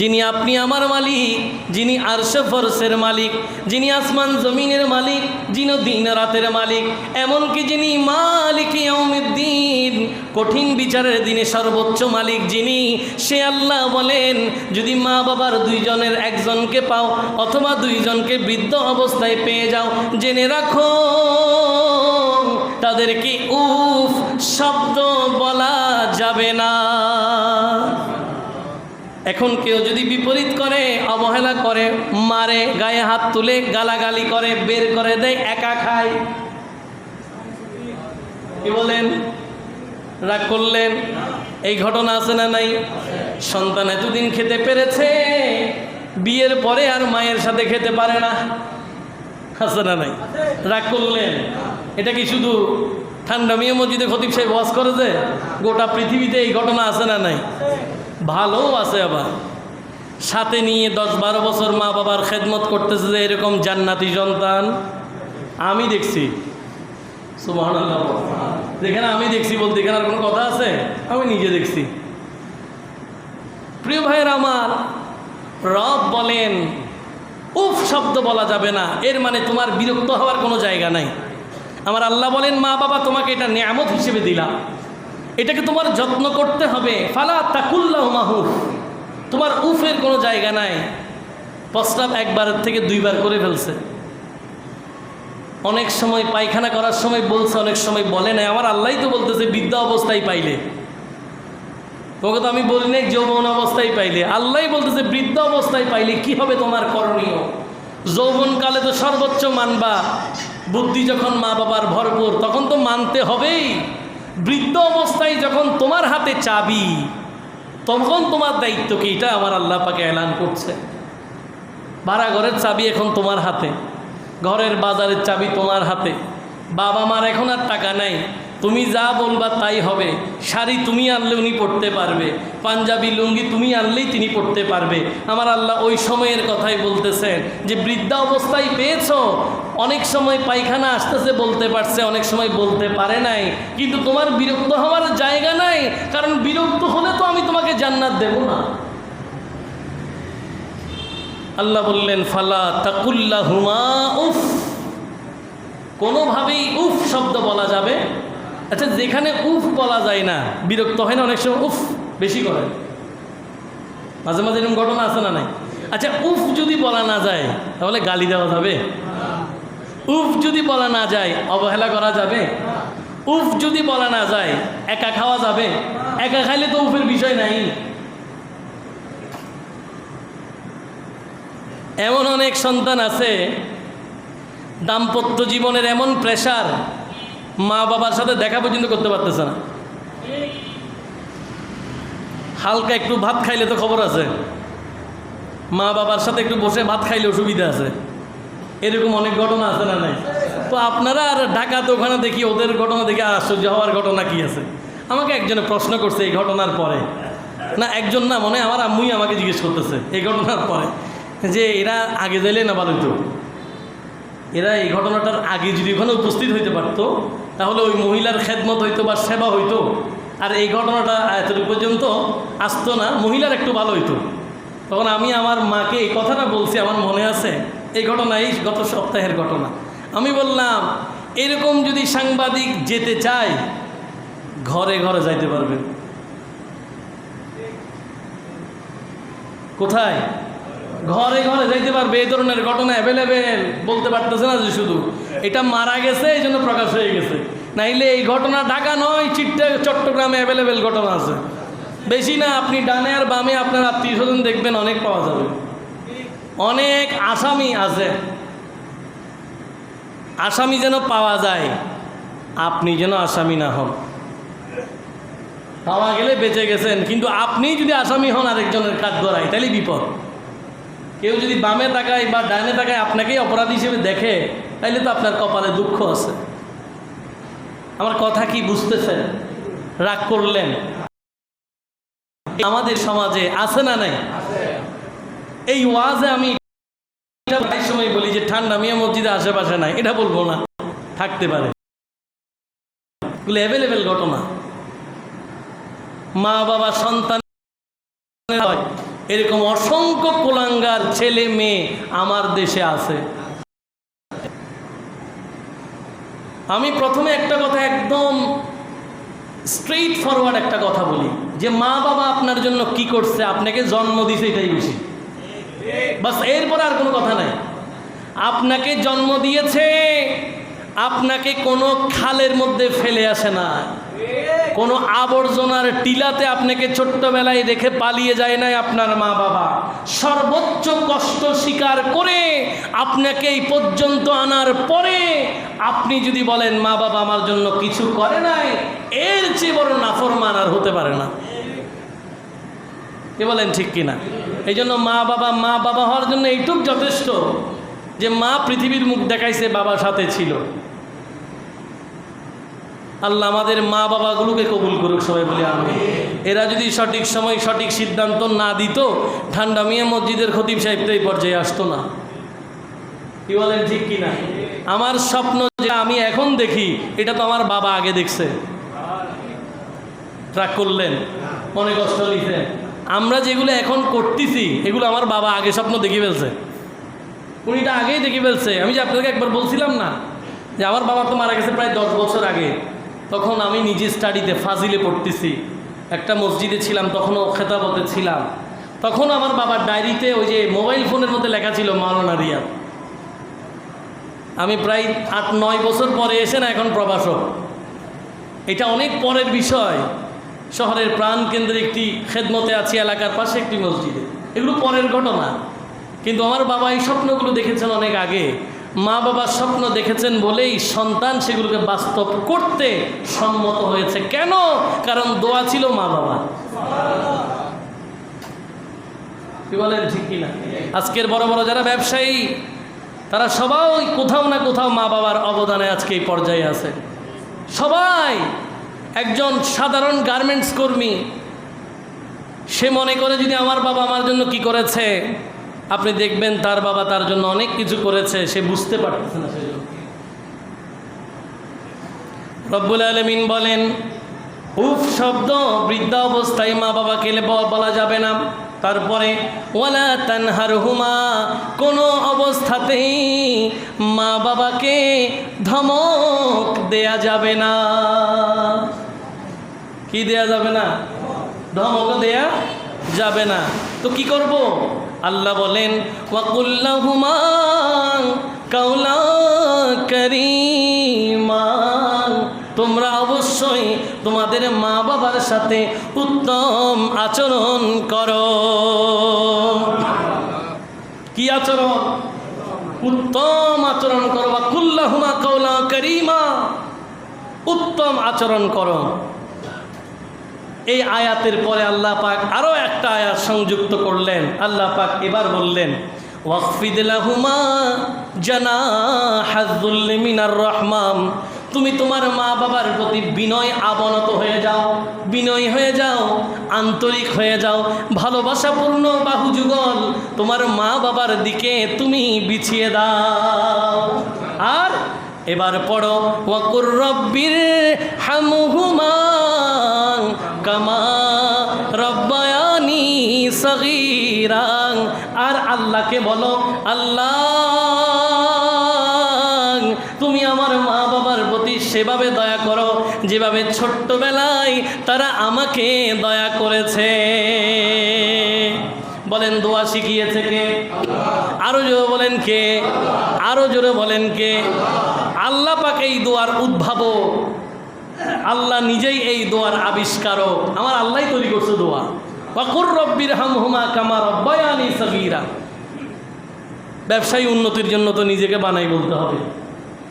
যিনি আপনি আমার মালিক, যিনি আরশে ফরশের মালিক, যিনি আসমান জমিনের মালিক, যিনি দিন রাতের মালিক, এমনকি যিনি মালিক ইয়াউমিদ্দিন, কঠিন বিচারের দিনে সর্বোচ্চ মালিক যিনি, সে আল্লাহ বলেন যদি মা বাবার 2 জনের একজনকে পাও, অথবা 2 জনকে বৃদ্ধ অবস্থায় পেয়ে যাও, জেনে রাখো তাদেরকে উফ শব্দ বলা যাবে না। এখন কেউ যদি বিপরীত করে, অবহেলা করে, মারে, গায়ে হাত তুলে গালাগালি করে, বের করে দেয়, একা খায়, কি বলেন? রাগ করলেন? এই ঘটনা আছে না নাই? সন্তান এতদিন খেতে পেরেছে, বিয়ের পরে আর মায়ের সাথে খেতে পারে না। আছে না নাই? রাগ করলেন? এটা কি শুধু ঠান্ডা মিয়া মসজিদে খতিব সাহেব ওয়াজ করে যে? গোটা পৃথিবীতে এই ঘটনা আছে না নাই? ভালোও আছে। আবার সাথে নিয়ে 10-12 বছর মা বাবার খেদমত করতেছে যে এরকম জান্নাতি সন্তান আমি দেখছি। সুবহানাল্লাহ। যেখানে আমি দেখছি বলতে এখানে আর কোনো কথা আছে? আমি নিজে দেখছি। প্রিয় ভাইয়ের আমার, রব বলেন উফ শব্দ বলা যাবে না, এর মানে তোমার বিরক্ত হওয়ার কোনো জায়গা নাই। আমার আল্লাহ বলেন মা বাবা তোমাকে এটা নিয়ামত হিসেবে দিলাম, এটাকে তোমার যত্ন করতে হবে। ফালা তাকুল্লাহুমা উফ, তোমার উফের কোনো জায়গা নাই। প্রস্রাব একবার থেকে 2 বার করে ফেলছে, অনেক সময় পায়খানা করার সময় বলছে, অনেক সময় বলে নাই। আমার আল্লাহই তো বলতেছে বৃদ্ধা অবস্থায় পাইলে, তোমাকে তো আমি বলি নাই যৌবন অবস্থায় পাইলে। আল্লাহই বলতেছে বৃদ্ধ অবস্থায় পাইলে কি হবে তোমার করণীয়। যৌবনকালে তো সর্বোচ্চ মানবা, বুদ্ধি যখন মা বাবার ভরপুর তখন তো মানতে হবেই। বৃদ্ধ অবস্থায় যখন তোমার হাতে চাবি, তখন তোমার দায়িত্ব কি? এটা আমার আল্লাহ পাকে এলান করছে। ভাড়া ঘরের চাবি এখন তোমার হাতে, ঘরের বাজারের চাবি তোমার হাতে। বাবা মার এখন আর টাকা নাই, তুমি যা বলবা তাই হবে। শাড়ি তুমি আনলে উনি পড়তে পারবে, পাঞ্জাবি লুঙ্গি তুমি আনলেই তিনি পড়তে পারবে। আমার আল্লাহ ওই সময়ের কথাই বলতেছেন যে বৃদ্ধা অবস্থায় পেয়েছ, অনেক সময় পায়খানা আসতেছে বলতে পারছে, অনেক সময় বলতে পারে নাই, কিন্তু তোমার বিরক্ত হওয়ার জায়গা নাই, কারণ বিরক্ত হলে তো আমি তোমাকে জান্নাত দেব না। আল্লাহ বললেন ফালা তাকুল্লাহুমা উফ, কোনোভাবেই উফ শব্দ বলা যাবে। আচ্ছা, যেখানে উফ বলা যায় না, বিরক্ত হয় না অনেক সময় উফ বেশি করে, মাঝে মাঝে এরকম ঘটনা আছে না নাই? আচ্ছা, উফ যদি বলা না যায় তাহলে গালি দেওয়া যাবে? উফ যদি বলা না যায় অবহেলা করা যাবে? উফ যদি বলা না যায় একা খাওয়া যাবে? একা খাইলে তো উফের বিষয় নাই। এমন অনেক সন্তান আছে, দাম্পত্য জীবনের এমন প্রেশার, মা বাবার সাথে দেখা পর্যন্ত করতে পারতেছে না। হালকা একটু ভাত খাইলে তো খবর আছে, মা বাবার সাথে একটু বসে ভাত খাইলে অসুবিধা আছে। এরকম অনেক ঘটনা আছে না নাই? তো আপনারা আর ঢাকাতে ওখানে দেখি ওদের ঘটনা দেখে আশ্চর্য হওয়ার ঘটনা কি আছে? আমাকে একজনে প্রশ্ন করছে এই ঘটনার পরে, না একজন না, মনে আমার আম্মুই আমাকে জিজ্ঞেস করতেছে এই ঘটনার পরে, যে এরা আগে যাইলে না ভালো হইতো, এরা এই ঘটনাটার আগে যদি ওখানে উপস্থিত হইতে পারতো তাহলে ওই মহিলার খেদমত হইতো বা সেবা হইতো, আর এই ঘটনাটা এতটুকু পর্যন্ত আসতো না, মহিলার একটু ভালো হইতো। তখন আমি আমার মাকে এই কথাটা বলছি, আমার মনে আছে এই ঘটনা, এই গত সপ্তাহের ঘটনা। আমি বললাম এরকম যদি সাংবাদিক যেতে চায় ঘরে ঘরে যাইতে পারবে। কোথায়? ঘরে ঘরে যাইতে পারবে। এই ধরনের ঘটনা অ্যাভেলেবেল, বলতে পারতেছে না যে শুধু এটা মারা গেছে এই জন্য প্রকাশ হয়ে গেছে, নাইলে এই ঘটনা ঢাকা নয়, চট্টগ্রামে অ্যাভেলেবেল ঘটনা আছে। বেশি না, আপনি ডানে আর বামে আপনার আত্মীয় স্বজন দেখবেন অনেক পাওয়া যাবে। অনেক আসামি আছে, আসামি যেন পাওয়া যায়, আপনি যেন আসামি না হন। পাওয়া গেলে বেঁচে গেছেন, কিন্তু আপনি যদি আসামি হন আরেকজনের কাজ ধরায় তাহলে বিপদ। কেউ যদি বামে তাকায় বা ডানে তাকায় আপনাকেই অপরাধী হিসেবে দেখে, তাইলে তো আপনার কপালে দুঃখ আছে। আমার কথা কি বুঝতেছেন? রাগ করলেন? আমাদের সমাজে আছে না নাই? এই ওয়াজে আমি প্রায় সময় বলি যে ঠান্ডা মিয়া মসজিদে আশেপাশে নাই, এটা বলবো না, থাকতে পারে, এগুলো অ্যাভেলেবেল ঘটনা। মা বাবা সন্তান এরকম অসংখ্য কুলাঙ্গার ছেলে মেয়ে আমার দেশে আছে। আমি প্রথমে একটা কথা একদম স্ট্রেইট ফরওয়ার্ড একটা কথা বলি, যে মা বাবা আপনার জন্য কি করছে, আপনাকে জন্ম দিছে এটাই বেশি, বাস, এরপর আর কোনো কথা নাই। আপনাকে জন্ম দিয়েছে, আপনাকে কোনো খালের মধ্যে ফেলে আসে না, কোনো আবর্জনার টিলাতে আপনাকে ছোট্টবেলায় রেখে পালিয়ে যায় নাই আপনার মা বাবা। সর্বোচ্চ কষ্ট স্বীকার করে আপনাকে এই পর্যন্ত আনার পরে আপনি যদি বলেন মা বাবা আমার জন্য কিছু করে নাই, এর চেয়ে বড় নাফরমান আর হতে পারে না। কি বলেন ঠিক কিনা? এই জন্য মা বাবা হওয়ার জন্য এইটুক যথেষ্ট যে মা পৃথিবীর মুখ দেখাইছে, বাবার সাথে ছিল। আল্লাহ আমাদের মা বাবাগুলোকে কবুল করুক, সবাই বলি আমিন। এরা যদি সঠিক সময় সঠিক সিদ্ধান্ত না দিত, ঠান্ডা মিয়া মসজিদের খতিব সাহেব তো এই পর্যায়ে আসতো না। কি বলেন ঠিক কিনা? আমার স্বপ্ন যে আমি এখন দেখি, এটা তো আমার বাবা আগে দেখছে। ট্রাক করলেন, মনে কষ্ট নিছেন। আমরা যেগুলো এখন করতেছি এগুলো আমার বাবা আগে স্বপ্ন দেখে ফেলছে, উনিটা আগেই দেখে ফেলছে। আমি যে আপনাকে একবার বলছিলাম না যে আমার বাবা তো মারা গেছে প্রায় 10 বছর আগে। তখন আমি নিজে স্টাডিতে ফাজিলে পড়তেছি, একটা মসজিদে ছিলাম, তখনও খেতাবতে ছিলাম। তখন আমার বাবার ডায়েরিতে ওই যে মোবাইল ফোনের মধ্যে লেখা ছিল মাওলানা রিয়াদ। আমি প্রায় 8-9 বছর পরে এসে না এখন প্রবাসক, এটা অনেক পরের বিষয়। শহরের প্রাণকেন্দ্রে একটি খেদমতে আছি, এলাকার পাশে একটি মসজিদে, এগুলো পরের ঘটনা। কিন্তু আমার বাবা এই স্বপ্নগুলো দেখেছেন অনেক আগে। মা বাবার স্বপ্ন দেখেছেন বলেই সন্তান সেগুলোকে বাস্তব করতে সম্মত হয়েছে। কেন? কারণ দোয়া ছিল মা বাবা। কি বলেন ঠিক কিনা? আজকের বড় বড় যারা ব্যবসায়ী, তারা সবাই কোথাও না কোথাও মা বাবার অবদানে আজকে এই পর্যায়ে আছে। সবাই। একজন সাধারণ গার্মেন্টস কর্মী, সে মনে করে যদি আমার বাবা আমার জন্য কি করেছে, আপনি দেখবেন তার বাবা তার জন্য অনেক কিছু করেছে, সে বুঝতে পারতেছে না। সেজন্য রব্বুল আলামিন বলেন, উফ শব্দ বৃদ্ধা অবস্থায় মা বাবাকে বলা যাবে না। তারপরে ওয়ালা তানহারহুমা, কোনো অবস্থাতেই মা বাবাকে ধমক দেয়া যাবে না। কি দেয়া যাবে না? ধমক দেয়া যাবে না। তো কি করব? আল্লাহ বলেন, ওয়াকুল্লাহুমা কাওলা কারীমা, তোমরা অবশ্যই তোমাদের মা বাবার সাথে উত্তম আচরণ করো। কি আচরণ? উত্তম আচরণ করো। ওয়াকুল্লাহুমা কাওলা কারীমা, উত্তম আচরণ করো। এই আয়াতের পরে আল্লাহ পাক আরও একটা আয়াত সংযুক্ত করলেন। আল্লাহ পাক এবার বললেন, ওয়াকফিদ লাহুমা জানাহাযুল্লি মিনার রাহমাম, তুমি তোমার মা বাবার প্রতি বিনয় আবনত হয়ে যাও, বিনয় হয়ে যাও, আন্তরিক হয়ে যাও, ভালোবাসাপূর্ণ বাহুযুগল তোমার মা বাবার দিকে তুমি বিছিয়ে দাও। আর এবার পড়ো, ওয়াকুর রব্বির হামহুমা কামা রব্বায়ানি সগীরা, আর আল্লাহকে বলো, আল্লাহ তুমি আমার মা বাবার প্রতি সেভাবে দয়া করো যেভাবে ছোট্টবেলায় তারা আমাকে দয়া করেছে। বলেন দোয়া শিখিয়েছে কে? আরো জোরে বলেন কে? আরো জোরে বলেন কে? আল্লাহ পাক এই দোয়ার উদ্ভাবক, আল্লাহ নিজেই এই দোয়ার আবিষ্কারক। আমার আল্লাহই তৈরি করছে দোয়া, ওয়াকুর রব্বির হামহুমা কামা রব্বায়ানি সগীরা। ব্যবসায়ী উন্নতির জন্য তো নিজেকে বানাই বলতে হবে।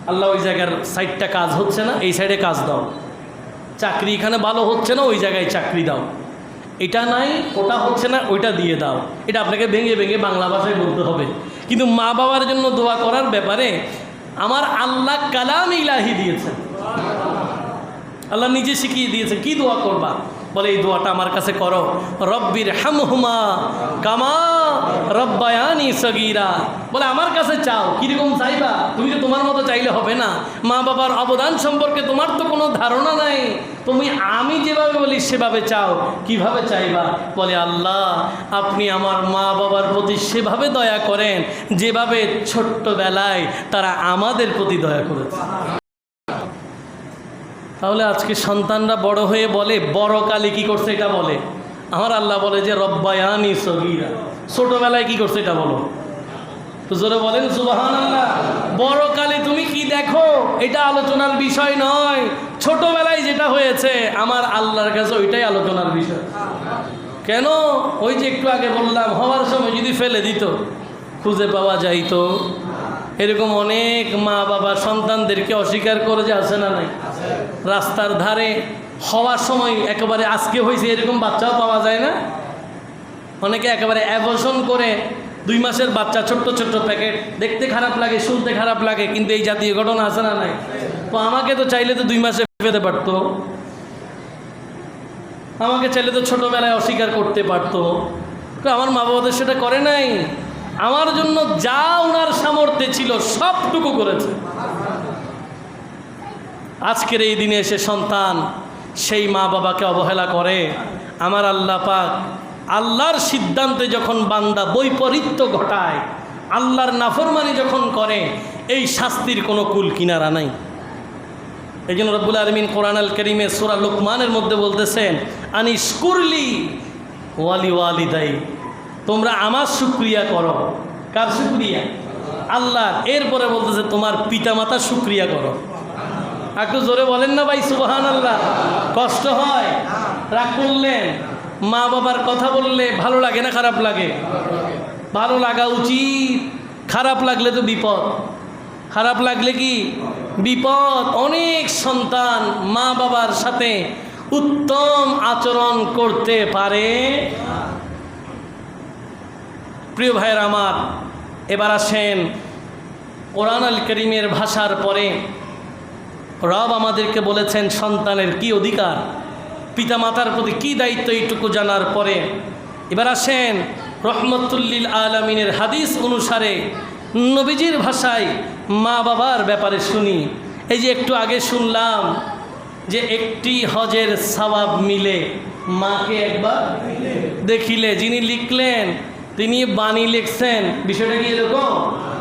আল্লাহ ওই জায়গার সাইডটা কাজ হচ্ছে না, এই সাইডে কাজ দাও। চাকরি এখানে ভালো হচ্ছে না, ওই জায়গায় চাকরি দাও। এটা নাই, ওটা হচ্ছে না, ওইটা দিয়ে দাও। এটা আপনাকে ভেঙে ভেঙে বাংলা ভাষায় বলতে হবে। কিন্তু মা বাবার জন্য দোয়া করার ব্যাপারে আমার আল্লাহ কালাম ইলাহি দিয়েছেন, আল্লাহ নিজে শিখিয়ে দিয়েছে। কি দোয়া করবা? বলে এই দোয়াটা আমার কাছে করো, রব্বির হামহুমা কামা রব্বায়ানি সগীরা। বলে আমার কাছে চাও। কীরকম চাইবা? তুমি তো তোমার মতো চাইলে হবে না। মা বাবার অবদান সম্পর্কে তোমার তো কোনো ধারণা নাই, তুমি আমি যেভাবে বলি সেভাবে চাও। কিভাবে চাইবা? বলে আল্লাহ আপনি আমার মা বাবার প্রতি সেভাবে দয়া করেন যেভাবে ছোট্টবেলায় তারা আমাদের প্রতি দয়া করেছে। তাহলে আজকে সন্তানরা বড় হয়ে বলে বড় কালে কি করছে এটা বলে। আমার আল্লাহ বলে যে রব্বায়ানি সগীরা, ছোটবেলায় কি করছে এটা বলো। তো জোরে বলেন সুবহানাল্লাহ। বড় কালে তুমি কি দেখো এটা আলোচনার বিষয় নয়, ছোটবেলায় যেটা হয়েছে আমার আল্লাহর কাছে ওইটাই আলোচনার বিষয়। কেন? ওই যে একটু আগে বললাম, হওয়ার সময় যদি ফেলে দিত খুঁজে পাওয়া যাইতো। এরকম অনেক মা বাবা সন্তানদেরকে অস্বীকার করে যে আছে না নাই? রাস্তার ধারে হওয়ার সময় একেবারে আজকে হয়েছে এরকম বাচ্চাও পাওয়া যায় না। অনেকে একেবারে অ্যাবর্শন করে 2 মাসের বাচ্চা, ছোট্ট ছোট্ট প্যাকেট, দেখতে খারাপ লাগে, শুনতে খারাপ লাগে, কিন্তু এই জাতীয় ঘটনা আছে না নাই? তো আমাকে তো চাইলে তো 2 মাসে পেতে পারতো, আমাকে চাইলে তো ছোটবেলায় অস্বীকার করতে পারতো। তো আমার মা বাবাদের সেটা করে নাই। আমার জন্য যা ওনার সামর্থ্যে ছিল সবটুকু করেছে। আজকের এই দিনে এসে সন্তান সেই মা বাবাকে অবহেলা করে। আমার আল্লাহ পাক আল্লাহর সিদ্ধান্তে যখন বান্দা বৈপরীত্য ঘটায়, আল্লাহর নাফরমানি যখন করে, এই শাস্তির কোনো কুল কিনারা নাই। এই জন্য রব্বুল আলামিন কোরআন আল কারীমে সূরা লুকমানের মধ্যে বলতেছেন, আনিশকুরলি ওয়ালি ওয়ালিদাই, তোমরা আমার শুকরিয়া করো। কার শুকরিয়া? আল্লাহ। এরপরে বলতেছে তোমার পিতামাতার শুকরিয়া করো। একটু জোরে বলেন না ভাই সুবহানাল্লাহ। কষ্ট হয়? রাগ করলেন? মা বাবার কথা বললে ভালো লাগে না খারাপ লাগে? ভালো লাগা উচিত। খারাপ লাগলে তো বিপদ। খারাপ লাগলে কি বিপদ। অনেক সন্তান মা বাবার সাথে উত্তম আচরণ করতে পারে। প্রিয় ভাইয়ের আমার, এবার আসেন কোরআন আল কারীমের ভাষার পরে রব আমাদেরকে বলেছেন সন্তানের কি অধিকার, পিতামাতার প্রতি কি দায়িত্ব, এইটুকু জানার পরে এবার আসেন রহমতুল্লিল আলামিনের হাদিস অনুসারে নবীজির ভাষায় মা বাবার ব্যাপারে শুনি। এই যে একটু আগে শুনলাম যে একটি হজের সওয়াব মিলে মাকে একবার দেখিলে। যিনি লিখলেন তিনি বাণী লিখছেন, বিষয়টা কি এরকম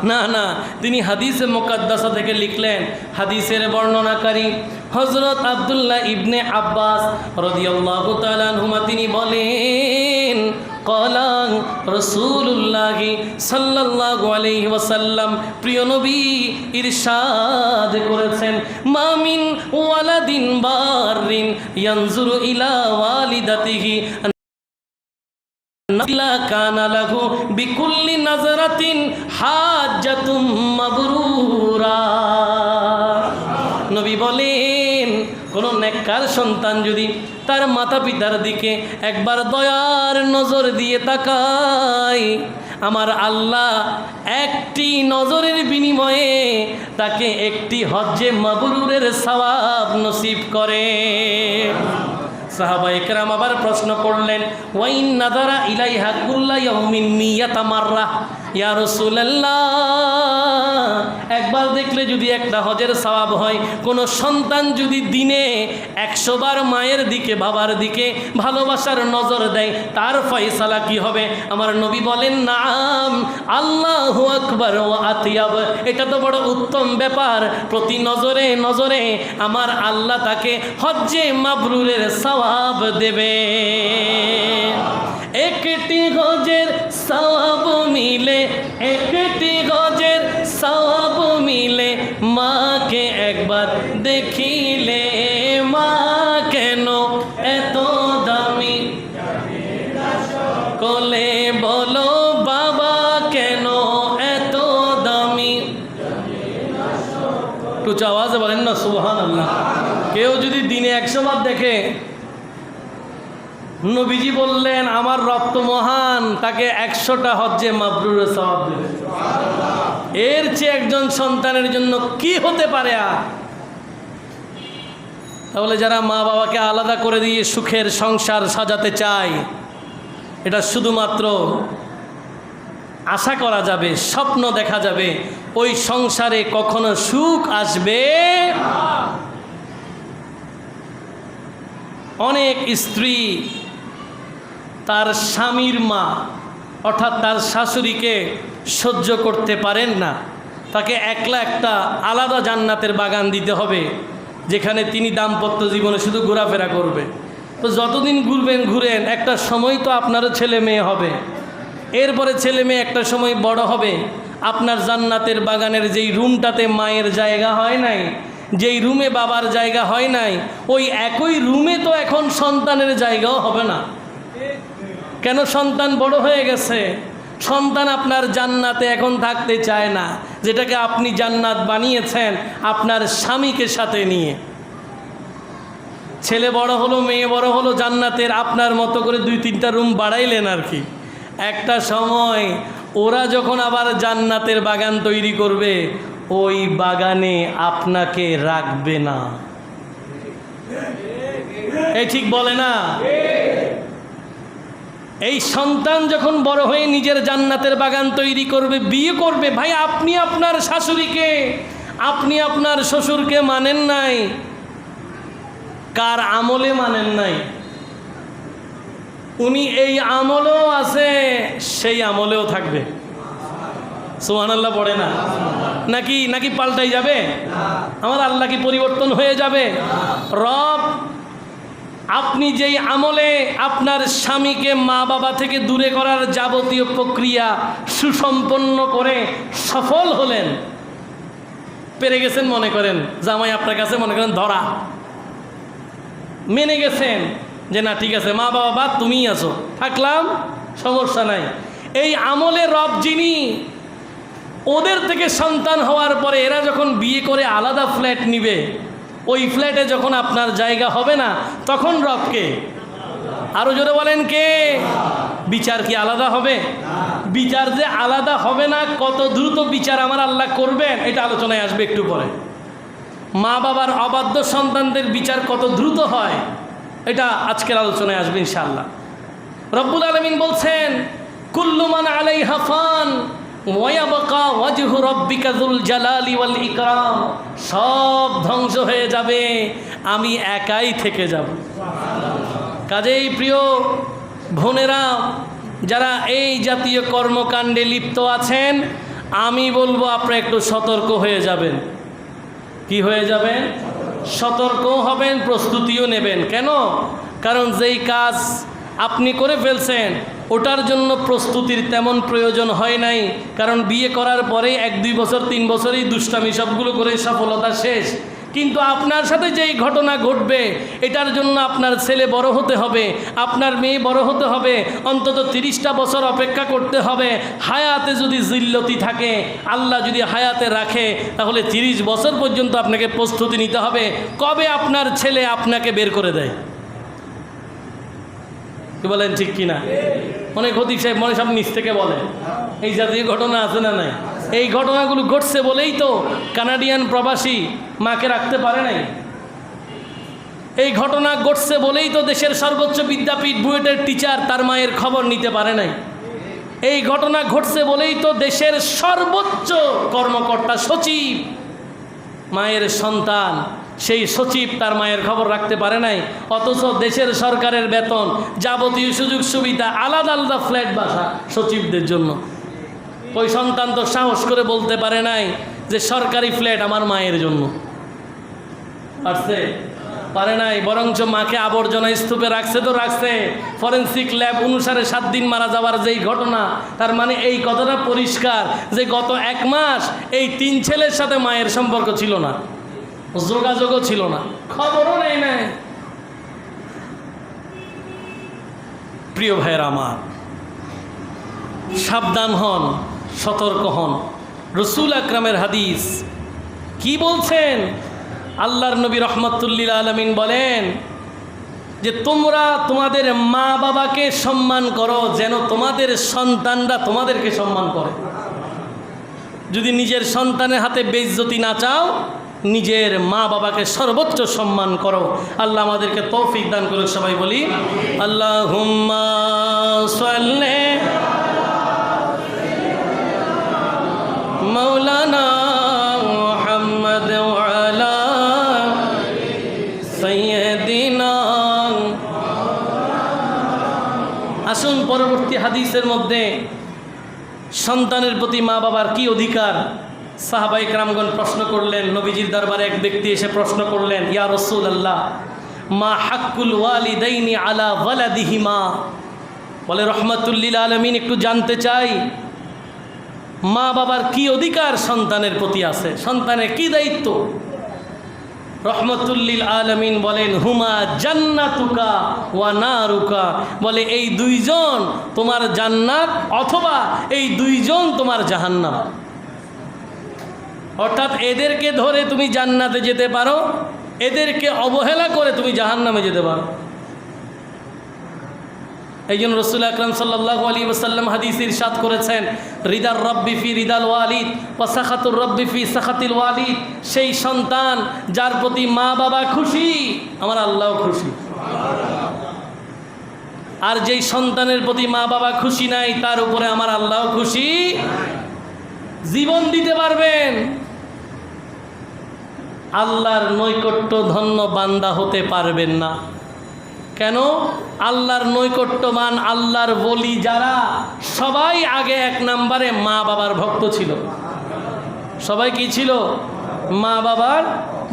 না? না, তিনি হাদিসে মুকাদ্দাসা থেকে লিখলেন। হাদিসের বর্ণনাকারী হযরত আব্দুল্লাহ ইবনে আব্বাস রাদিয়াল্লাহু তাআলা আনহুমা তিনি বলেন, ক্বালা রাসূলুল্লাহ সাল্লাল্লাহু আলাইহি ওয়াসাল্লাম, প্রিয় নবী ইরশাদ করেছেন, মা মিন ওয়ালাদিন বারিন ইয়ানজুরু ইলা ওয়ালিদাতিহি কানা লাহু বিকুল্লি নাজরাতিন হাজ্জাতুম মাবরুরা। নবী বলেন, কোন নেককার সন্তান যদি তার মাতা পিতার দিকে একবার দয়ার নজর দিয়ে তাকায়, আমার আল্লাহ একটি নজরের বিনিময়ে তাকে একটি হজ্জে মাবরুরের সওয়াব নসিব করে। সাহাবা ইকরাম আবার প্রশ্ন করলেন, ওয়াইন নাযারা ইলাইহা কুল্লা ইয়াউমিন মিয়াতা মাররা, ইয়া রাসূলুল্লাহ, একবার দেখলে যদি একটা হজের সওয়াব হয়, কোন সন্তান যদি দিনে 100 বার মায়ের দিকে বাবার দিকে ভালোবাসার নজর দেয়, তার ফয়সালা কি হবে? আমার নবী বলেন, নাম, আল্লাহু আকবার ওয়া আতিয়াব। এটা তো বড় উত্তম ব্যাপার। প্রতি নজরে নজরে আমার আল্লাহ তাকে হজ্জে মাবরুরের সওয়াব দেবে। একটি হজের সওয়াব মিলে, একটি হজের সওয়াব মিলে মাকে একবার দেখিলে, মা কেন এত দামি কোলে বলো, বাবা কেন এত দামি। একটু আওয়াজে বলেন না সুবহানাল্লাহ। কেউ যদি দিনে 100 বার দেখে, নবীজি বললেন আমার রব তো মহান, তাকে 100টা হজ্জে মাবরুরের সওয়াব দেবে। এর চেয়ে একজন সন্তানের জন্য কি হতে পারে? আর তাহলে যারা মা বাবাকে আলাদা করে দিয়ে সুখের সংসার সাজাতে চায়, এটা শুধুমাত্র আশা করা যাবে, স্বপ্ন দেখা যাবে, ওই সংসারে কখনো সুখ আসবে। অনেক স্ত্রী তার স্বামীর মা অর্থাৎ তার শাশুড়িকে সহ্য করতে পারেন না, তাকে একলা একটা আলাদা জান্নাতের বাগান দিতে হবে, যেখানে তিনি দাম্পত্য জীবনে শুধু ঘোরাফেরা করবে। তো যতদিন ঘুরবেন ঘুরেন, একটা সময় তো আপনারও ছেলে মেয়ে হবে, এরপরে ছেলে মেয়ে একটা সময় বড় হবে। আপনার জান্নাতের বাগানের যেই রুমটাতে মায়ের জায়গা হয় নাই, যেই রুমে বাবার জায়গা হয় নাই, ওই একই রুমে তো এখন সন্তানের জায়গাও হবে না। কেন? সন্তান বড় হয়ে গেছে। সন্তান আপনার জান্নাতে এখন থাকতে চায় না, যেটাকে আপনি জান্নাত বানিয়েছেন আপনার স্বামীকে সাথে নিয়ে। ছেলে বড় হলো, মেয়ে বড় হলো, জান্নাতের আপনার মতো করে 2-3টা রুম বাড়াইলেন আর কি। একটা সময় ওরা যখন আবার জান্নাতের বাগান তৈরি করবে, ওই বাগানে আপনাকে রাখবে না। এই ঠিক বলে না? এই সন্তান যখন বড় হয়ে নিজের জান্নাতের বাগান তৈরি করবে, বিয়ে করবে, ভাই আপনি আপনার শাশুড়িকে, আপনি আপনার শ্বশুরকে মানেন নাই, কার আমলে মানেন নাই? উনি এই আমলেও আছে, সেই আমলেও থাকবে। সুবহানাল্লাহ পড়ে না? নাকি নাকি পাল্টাই যাবে? আমার আল্লাহ কি পরিবর্তন হয়ে যাবে? রব আপনি যেই আমলে আপনার স্বামীকে মা বাবা থেকে দূরে করার যাবতীয় প্রক্রিয়া সুসম্পন্ন করে সফল হলেন, পেরে গেছেন, মনে করেন জামাই আপনার কাছে মনে করেন ধরা, মেনে গেছেন যে না ঠিক আছে মা বাবা বাদ, তুমিই আছো, থাকলাম, সমস্যা নাই। এই আমলে রব যিনি, ওদের থেকে সন্তান হওয়ার পরে এরা যখন বিয়ে করে আলাদা ফ্ল্যাট নিবে, ওই ফ্ল্যাটে যখন আপনার জায়গা হবে না, তখন রবকে, আরো জোরে বলেন কে? বিচার কি আলাদা হবে? বিচার যে আলাদা হবে না, কত দ্রুত বিচার আমার আল্লাহ করবেন, এটা আলোচনায় আসবে একটু পরে। মা বাবার অবাধ্য সন্তানদের বিচার কত দ্রুত হয়, এটা আজকের আলোচনায় আসবে ইনশাআল্লাহ। রব্বুল আলামিন বলছেন, কুল্লু মান আলাইহা ফান ওয়া ইয়াবকা ওয়াজহু রাব্বিকা যুল জালালি ওয়াল ইকরাম। সব ধ্বংস হয়ে যাবে, আমি একাই থেকে যাব। কাজেই প্রিয় বোনেরা, যারা এই জাতীয় কর্মকাণ্ডে লিপ্ত আছেন, আমি বলবো আপনারা একটু সতর্ক হয়ে যাবেন। কি হয়ে যাবেন? সতর্ক হবেন, প্রস্তুতিও নেবেন। কেন? কারণ যেই কাজ আপনি করে ফেলছেন, ওটার জন্য প্রস্তুতির তেমন প্রয়োজন হয় নাই। কারণ বিয়ে করার পরে 1-2 বছর 3 বছরেই দুষ্টামি সবগুলো করে সফলতা শেষ। কিন্তু আপনার সাথে যেই ঘটনা ঘটবে, এটার জন্য আপনার ছেলে বড় হতে হবে, আপনার মেয়ে বড় হতে হবে, অন্তত 30টা বছর অপেক্ষা করতে হবে। হায়াতে যদি জিল্লতি থাকে, আল্লাহ যদি হায়াতে রাখে, তাহলে 30 বছর পর্যন্ত আপনাকে প্রস্তুতি নিতে হবে কবে আপনার ছেলে আপনাকে বের করে দেয়। কি বলেন, ঠিক কিনা? অনেক হদিক সাহেব মনে সব নিচ থেকে বলে, এই জাতীয় ঘটনা আছে না নাই? এই ঘটনাগুলো ঘটছে বলেই তো কানাডিয়ান প্রবাসী মাকে রাখতে পারে নাই। এই ঘটনা ঘটছে বলেই তো দেশের সর্বোচ্চ বিদ্যাপীঠ বুয়েটের টিচার তার মায়ের খবর নিতে পারে নাই। এই ঘটনা ঘটছে বলেই তো দেশের সর্বোচ্চ কর্মকর্তা সচিব, মায়ের সন্তান, সেই সচিব তার মায়ের খবর রাখতে পারে নাই। অথচ দেশের সরকারের বেতন, যাবতীয় সুযোগ সুবিধা, আলাদা আলাদা ফ্ল্যাট বাসা সচিবদের জন্য। ওই সন্তান তো সাহস করে বলতে পারে নাই যে সরকারি ফ্ল্যাট আমার মায়ের জন্য। পারছে? পারে নাই। বরঞ্চ মাকে আবর্জনা স্তূপে রাখছে তো রাখছে। ফরেন্সিক ল্যাব অনুসারে 7 দিন মারা যাওয়ার যেই ঘটনা, তার মানে এই কথাটা পরিষ্কার যে গত 1 মাস এই 3 ছেলের সাথে মায়ের সম্পর্ক ছিল না, যোগাযোগও ছিল না, খবরও নেই নাই। প্রিয় ভাইয়ের আমার, সাবধান হন, সতর্ক হন। রসুল আকরামের হাদিস কি বলছেন? আল্লাহর নবী রহমতুল্লিল আলমিন বলেন যে তোমরা তোমাদের মা বাবাকে সম্মান করো যেন তোমাদের সন্তানরা তোমাদেরকে সম্মান করে। যদি নিজের সন্তানের হাতে বেইজ্জতি না চাও, নিজের মা বাবাকে সর্বোচ্চ সম্মান করো। আল্লাহ আমাদেরকে তৌফিক দান করুক। সবাই বলি আল্লাহুম্মা সাল্লি মাওলানা মুহাম্মদ ওয়া আলা সাইয়্যিদিনা। আসুন পরবর্তী হাদিসের মধ্যে সন্তানের প্রতি মা বাবার কি অধিকার, সাহাবায়ে কেরামগণ প্রশ্ন করলেন। নবীজির দরবারে এক ব্যক্তি এসে প্রশ্ন করলেন, ইয়া রাসূলুল্লাহ মা হাক্কুল ওয়ালিদাইনি আলা ওয়ালাদিহিমা। বলে রহমাতুল লিল আলামিন, একটু জানতে চাই মা বাবার কি অধিকার সন্তানের প্রতি আছে, সন্তানের কি দায়িত্ব। রহমাতুল লিল আলামিন বলেন, হুমা জান্নাতুকা ওয়া নারুকা। বলে এই 2 জন তোমার জান্নাত অথবা এই 2 জন তোমার জাহান্নাম। অর্থাৎ এদেরকে ধরে তুমি জান্নাতে যেতে পারো, এদেরকে অবহেলা করে তুমি জাহান্নামে যেতে পারো। এই জন্য রাসূল আকরাম সাল্লাল্লাহু আলাইহি ওয়াসাল্লাম হাদিসে ইরশাদ করেছেন, রিদার রব্বি ফি রিদাল ওয়ালিদ ওয়া সাখাতুর রব্বি ফি সাখাতিল ওয়ালিদ। সেই সন্তান যার প্রতি মা বাবা খুশি, আমার আল্লাহও খুশি। আর যেই সন্তানের প্রতি মা বাবা খুশি নাই, তার উপরে আমার আল্লাহও খুশি। জীবন দিতে পারবেন, আল্লাহর নৈকট্য ধন্য বান্দা হতে পারবেন না। কেন? আল্লাহর নৈকট্যবান, আল্লাহর বলি যারা, সবাই আগে এক নম্বরে মা বাবার ভক্ত ছিল। সবাই কি ছিল? মা বাবার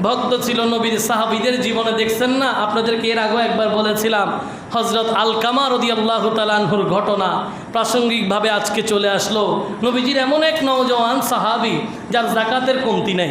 ভক্ত ছিল। নবীর সাহাবীদের জীবনে দেখছেন না, আপনাদেরকে এর আগেও একবার বলেছিলাম, হযরত আলকামা রাদিয়াল্লাহু তাআলা আনহুর ঘটনা প্রাসঙ্গিকভাবে আজকে চলে আসলো। নবীজির এমন এক নওজওয়ান সাহাবী, যার যাকাতের কমতি নাই,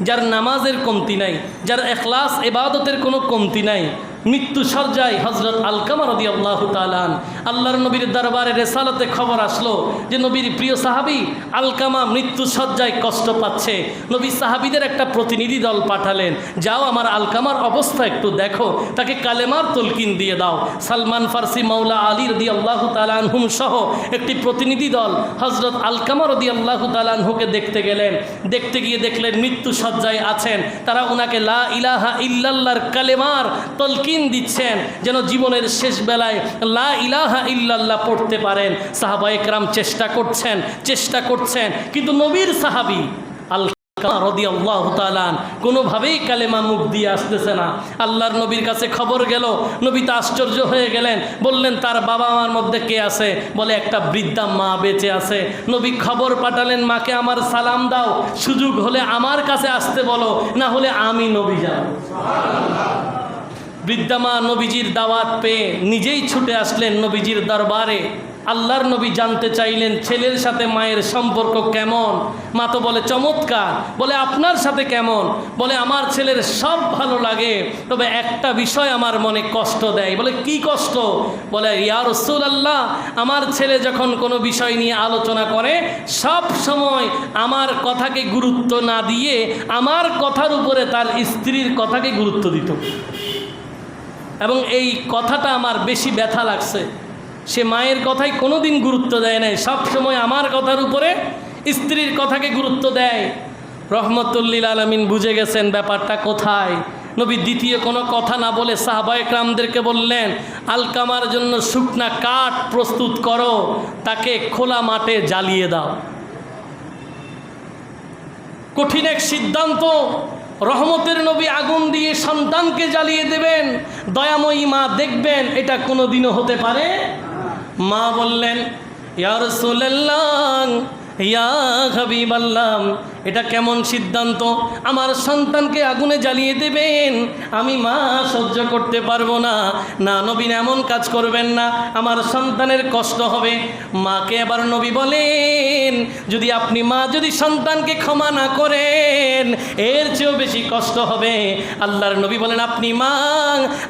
যার নামাজের কমতি নাই, যার ইখলাস ইবাদতের কোনো কমতি নাই, মৃত্যু সজ্জায় হযরত আলকামা রাদিয়াল্লাহু তাআলা আল্লাহর নবীর দরবারে রিসালাতে খবর আসলো যে নবীর প্রিয় সাহাবী আলকামা মৃত্যু সজ্জায় কষ্ট পাচ্ছে। নবী সাহাবীদের একটা প্রতিনিধি দল পাঠালেন, যাও আমার আলকামার অবস্থা একটু দেখো, তাকে কালেমার তলকিন দিয়ে দাও। সালমান ফারসি, মাওলা আলী রাদিয়াল্লাহু তাআলা আনহুম সহ একটি প্রতিনিধি দল হযরত আলকামা রাদিয়াল্লাহু তাআলা আনহুকে দেখতে গেলেন। দেখতে গিয়ে দেখলেন মৃত্যু সজ্জায় আছেন। তারা ওনাকে লা ইলাহা ইল্লাল্লাহর কালেমার তলকিন দিচ্ছেন, যেন জীবনের শেষ বেলায় লা ইলাহা ইল্লাল্লাহ পড়তে পারেন। সাহাবায়ে কেরাম চেষ্টা করছেন, কিন্তু নবীর সাহাবী আলকামা রাদিয়াল্লাহু তাআলা কোনোভাবেই কালেমা মুখ দিয়ে আসতেছে না। আল্লাহর নবীর কাছে খবর গেল, নবী তো আশ্চর্য হয়ে গেলেন, বললেন তার বাবা মার মধ্যে কে আছে? বলে একটা বৃদ্ধা মা বেঁচে আছে। নবী খবর পাঠালেন, মাকে আমার সালাম দাও, সুযোগ হলে আমার কাছে আসতে বলো, না হলে আমি নবী যাব। বৃদ্ধা মা নবীজির দাওয়াত পেয়ে নিজেই ছুটে আসলেন নবীজির দরবারে। আল্লাহর নবী জানতে চাইলেন ছেলের সাথে মায়ের সম্পর্ক কেমন। মা তো বলে চমৎকার। বলে আপনার সাথে কেমন? বলে আমার ছেলের সব ভালো লাগে, তবে একটা বিষয় আমার মনে কষ্ট দেয়। বলে কি কষ্ট? বলে ইয়া রাসূলুল্লাহ, আমার ছেলে যখন কোনো বিষয় নিয়ে আলোচনা করে সব সময় আমার কথাকে গুরুত্ব না দিয়ে আমার কথার উপরে তার স্ত্রীর কথাকে গুরুত্ব দিত, এবং এই কথাটা আমার বেশি ব্যথা লাগছে। সে মায়ের কথায় কোনো দিন গুরুত্ব দেয় নাই, সব সময় আমার কথার উপরে স্ত্রীর কথাকে গুরুত্ব দেয়। রহমতুল্লিল আলামিন বুঝে গেছেন ব্যাপারটা কোথায়। নবী দ্বিতীয় কোনো কথা না বলে সাহাবায়ে কেরামদেরকে বললেন, আলকামার জন্য শুকনা কাঠ প্রস্তুত করো, তাকে খোলা মাঠে জ্বালিয়ে দাও। কঠিন এক সিদ্ধান্ত। রহমতের নবী আগুন দিয়ে সন্তানকে জ্বালিয়ে দেবেন, দয়াময়ী মা দেখবেন এটা কোনোদিনও হতে পারে। মা বললেন, ইয়া রাসূলুল্লাহ, ইয়া হাবিবাল্লাহ, এটা কেমন সিদ্ধান্ত? আমার সন্তানকে আগুনে জ্বালিয়ে দেবেন, আমি মা সহ্য করতে পারবো না। না নবী, এমন কাজ করবেন না, আমার সন্তানের কষ্ট হবে। মাকে আবার নবী বলেন, যদি আপনি মা যদি সন্তানকে ক্ষমা না করেন এর চেয়েও বেশি কষ্ট হবে। আল্লাহর নবী বলেন, আপনি মা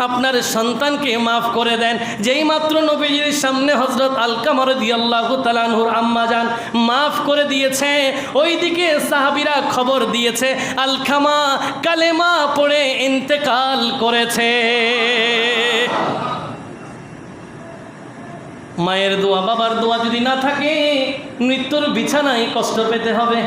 আপনার সন্তানকে মাফ করে দেন। যেই মাত্র নবীজির সামনে হযরত আলকামা রাদিয়াল্লাহু তাআলা আনহুর আম্মা জান মাফ করে দিয়েছে, ওইদিকে সাহাবীরা খবর দিয়েছে আলকামা কালেমা পড়ে ইন্তেকাল করেছে। মায়ের দোয়া, বাবার দোয়া যদি না থাকে মৃত্যুর বিছানায় কষ্ট পেতে হবে।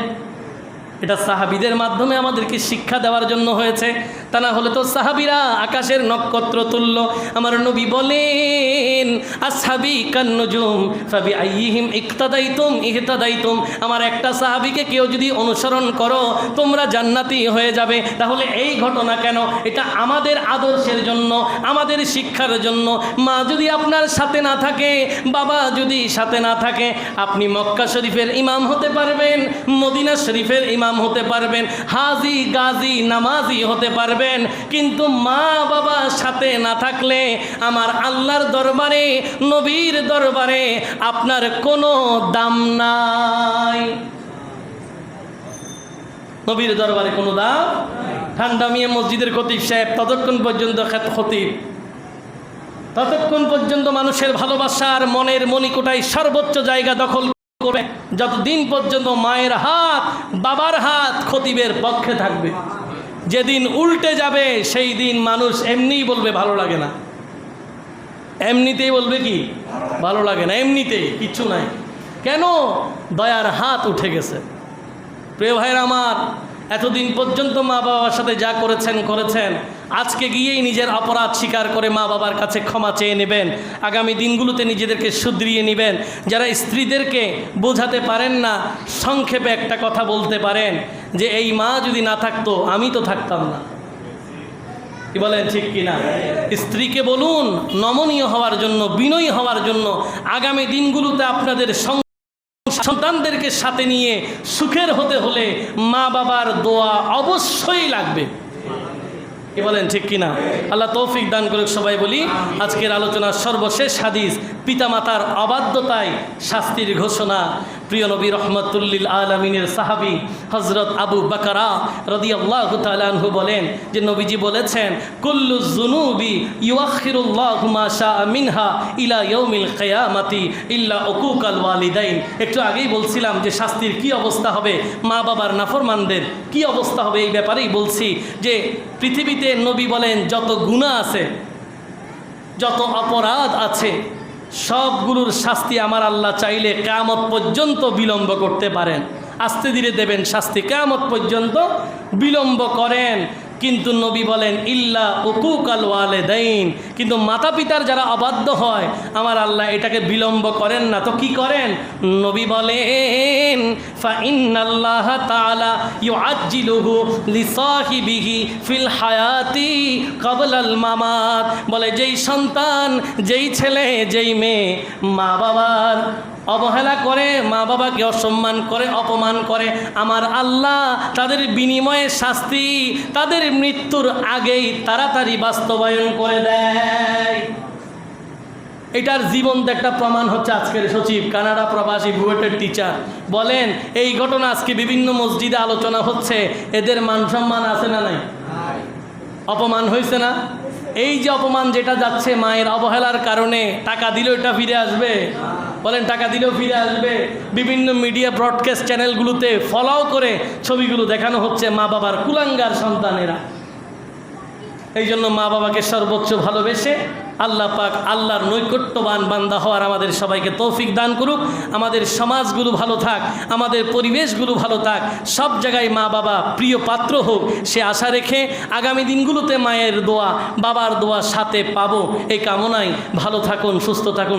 এটা সাহাবীদের মাধ্যমে আমাদেরকে শিক্ষা দেওয়ার জন্য হয়েছে, তা না হলে তো সাহাবীরা আকাশের নক্ষত্র তুল্য। আমার নবী বলেন, আসহাবি কান্নুজুম ফাবি আইয়িহিম ইক্তাদাইতুম ইহতাদাইতুম। আমার একটা সাহাবীকে কেউ যদি অনুসরণ করো তোমরা জান্নাতি হয়ে যাবে। তাহলে এই ঘটনা কেন? এটা আমাদের আদর্শের জন্য, আমাদের শিক্ষার জন্য। মা যদি আপনার সাথে না থাকে, বাবা যদি সাথে না থাকে, আপনি মক্কা শরীফের ইমাম হতে পারবেন, মদিনা শরীফের ইমাম হতে পারবেন, হাজি গাজী নামাজি হতে পারবেন, কিন্তু মা বাবা সাথে না থাকলে আমার আল্লাহর দরবারে, নবীর দরবারে আপনার কোনো দাম নাই। নবীর দরবারে কোনো দাম। ঠান্ডা মিয়া মসজিদের খতিব সাহেব ততক্ষণ পর্যন্ত খতিব, ততক্ষণ পর্যন্ত মানুষের ভালোবাসার মনের মণিকোটায় সর্বোচ্চ জায়গা দখল করবে যতদিন পর্যন্ত মায়ের হাত, বাবার হাত খতিবের পক্ষে থাকবে। যেদিন উল্টে যাবে সেই দিন মানুষ এমনিই বলবে ভালো লাগে না। এমনিতেই বলবে কি ভালো লাগে না, এমনিতেই কিচ্ছু নাই। কেন? দয়ার হাত উঠে গেছে। প্রিয় ভাইয়ের আমার, এতদিন পর্যন্ত মা বাবার সাথে যা করেছেন, আজকে গিয়েই নিজের অপরাধ স্বীকার করে মা বাবার কাছে ক্ষমা চেয়ে নেবেন। আগামী দিনগুলোতে নিজেদেরকে শুধরিয়ে নেবেন। যারা স্ত্রীদেরকে বোঝাতে পারেন না, সংক্ষেপে একটা কথা বলতে পারেন যে এই মা যদি না থাকতো আমি তো থাকতাম না। কি বলেন, ঠিক কিনা? স্ত্রীকে বলুন নমনীয় হওয়ার জন্য, বিনয়ী হওয়ার জন্য। আগামী দিনগুলোতে আপনাদের সন্তানদেরকে সাথে নিয়ে সুখের হতে হলে মা বাবার দোয়া অবশ্যই লাগবে। কি বলেন, ঠিক কিনা? আল্লাহ তৌফিক দান করুক। সবাই বলি আজকের আলোচনার সর্বশেষ হাদিস, পিতামাতার অবাধ্যতায় শাস্তির ঘোষণা। প্রিয় নবী রহমতুল্লিল আলমিনের সাহাবী হজরত আবু বাকারা রাদিয়াল্লাহু তাআলা আনহু বলেন যে নবীজি বলেছেন, কুল্লু যুনুবি ইউআখিরুল্লাহু মা শাআ মিনহা ইলা ইয়াউমিল কিয়ামাতি ইল্লা উকুকাল ওয়ালিদাইন। একটু আগেই বলছিলাম যে শাস্তির কি অবস্থা হবে, মা বাবার নাফরমানদের কি অবস্থা হবে, এই ব্যাপারেই বলছি যে পৃথিবীতে নবী বলেন যত গুনাহ আছে, যত অপরাধ আছে, সবগুলোর শাস্তি আমার আল্লাহ চাইলে কিয়ামত পর্যন্ত বিলম্ব করতে পারেন। আস্তে ধীরে দেবেন শাস্তি, কিয়ামত পর্যন্ত বিলম্ব করেন। কিন্তু নবী বলেন ইল্লা উকুকাল ওয়ালিদাইন, কিন্তু মাতা পিতার যারা অবাধ্য হয় আমার আল্লাহ এটাকে বিলম্ব করেন না। তো কি করেন? নবী বলেন ফা ইন্নাল্লাহ তাআলা ইউআজ্জিলুহু লিসাহিবিহি ফিল হায়াতি ক্বাবলাল মামাত। বলে যেই সন্তান, যেই ছেলে, যেই মেয়ে মা বাবার অবহেলা করে, মা বাবাকে অসম্মান করে, অপমান করে, আমার আল্লাহ তাদের বিনিময়ে শাস্তি তাদের মৃত্যুর আগেই তাড়াতাড়ি বাস্তবায়ন করে দেয়। এটার জীবন্ত একটা প্রমাণ হচ্ছে আজকের সচিব, কানাডা প্রবাসী, বুয়েটের টিচার বলেন এই ঘটনা আজকে বিভিন্ন মসজিদে আলোচনা হচ্ছে। এদের মান সম্মান আছে না নাই? অপমান হয়েছে না? এই যে অপমান যেটা যাচ্ছে মায়ের অবহেলার কারণে, টাকা দিলেও এটা ফিরে আসবে? বলেন টাকা দিলেও ফিরে আসবে? বিভিন্ন মিডিয়া ব্রডকাস্ট চ্যানেলগুলোতে ফলো করে ছবিগুলো দেখানো হচ্ছে মা বাবার কুলাঙ্গার সন্তানেরা। এই জন্য মা বাবাকে সর্বোচ্চ ভালোবেসে আল্লাহ পাক আল্লাহর নৈকট্যবান বান্দা হওয়ার আমাদের সবাইকে তৌফিক দান করুক। আমাদের সমাজগুলো ভালো থাক, আমাদের পরিবেশগুলো ভালো থাক, সব জায়গায় মা বাবা প্রিয় পাত্র হোক, সে আশা রেখে আগামী দিনগুলোতে মায়ের দোয়া, বাবার দোয়া সাথে পাবো এই কামনায় ভালো থাকুন, সুস্থ থাকুন।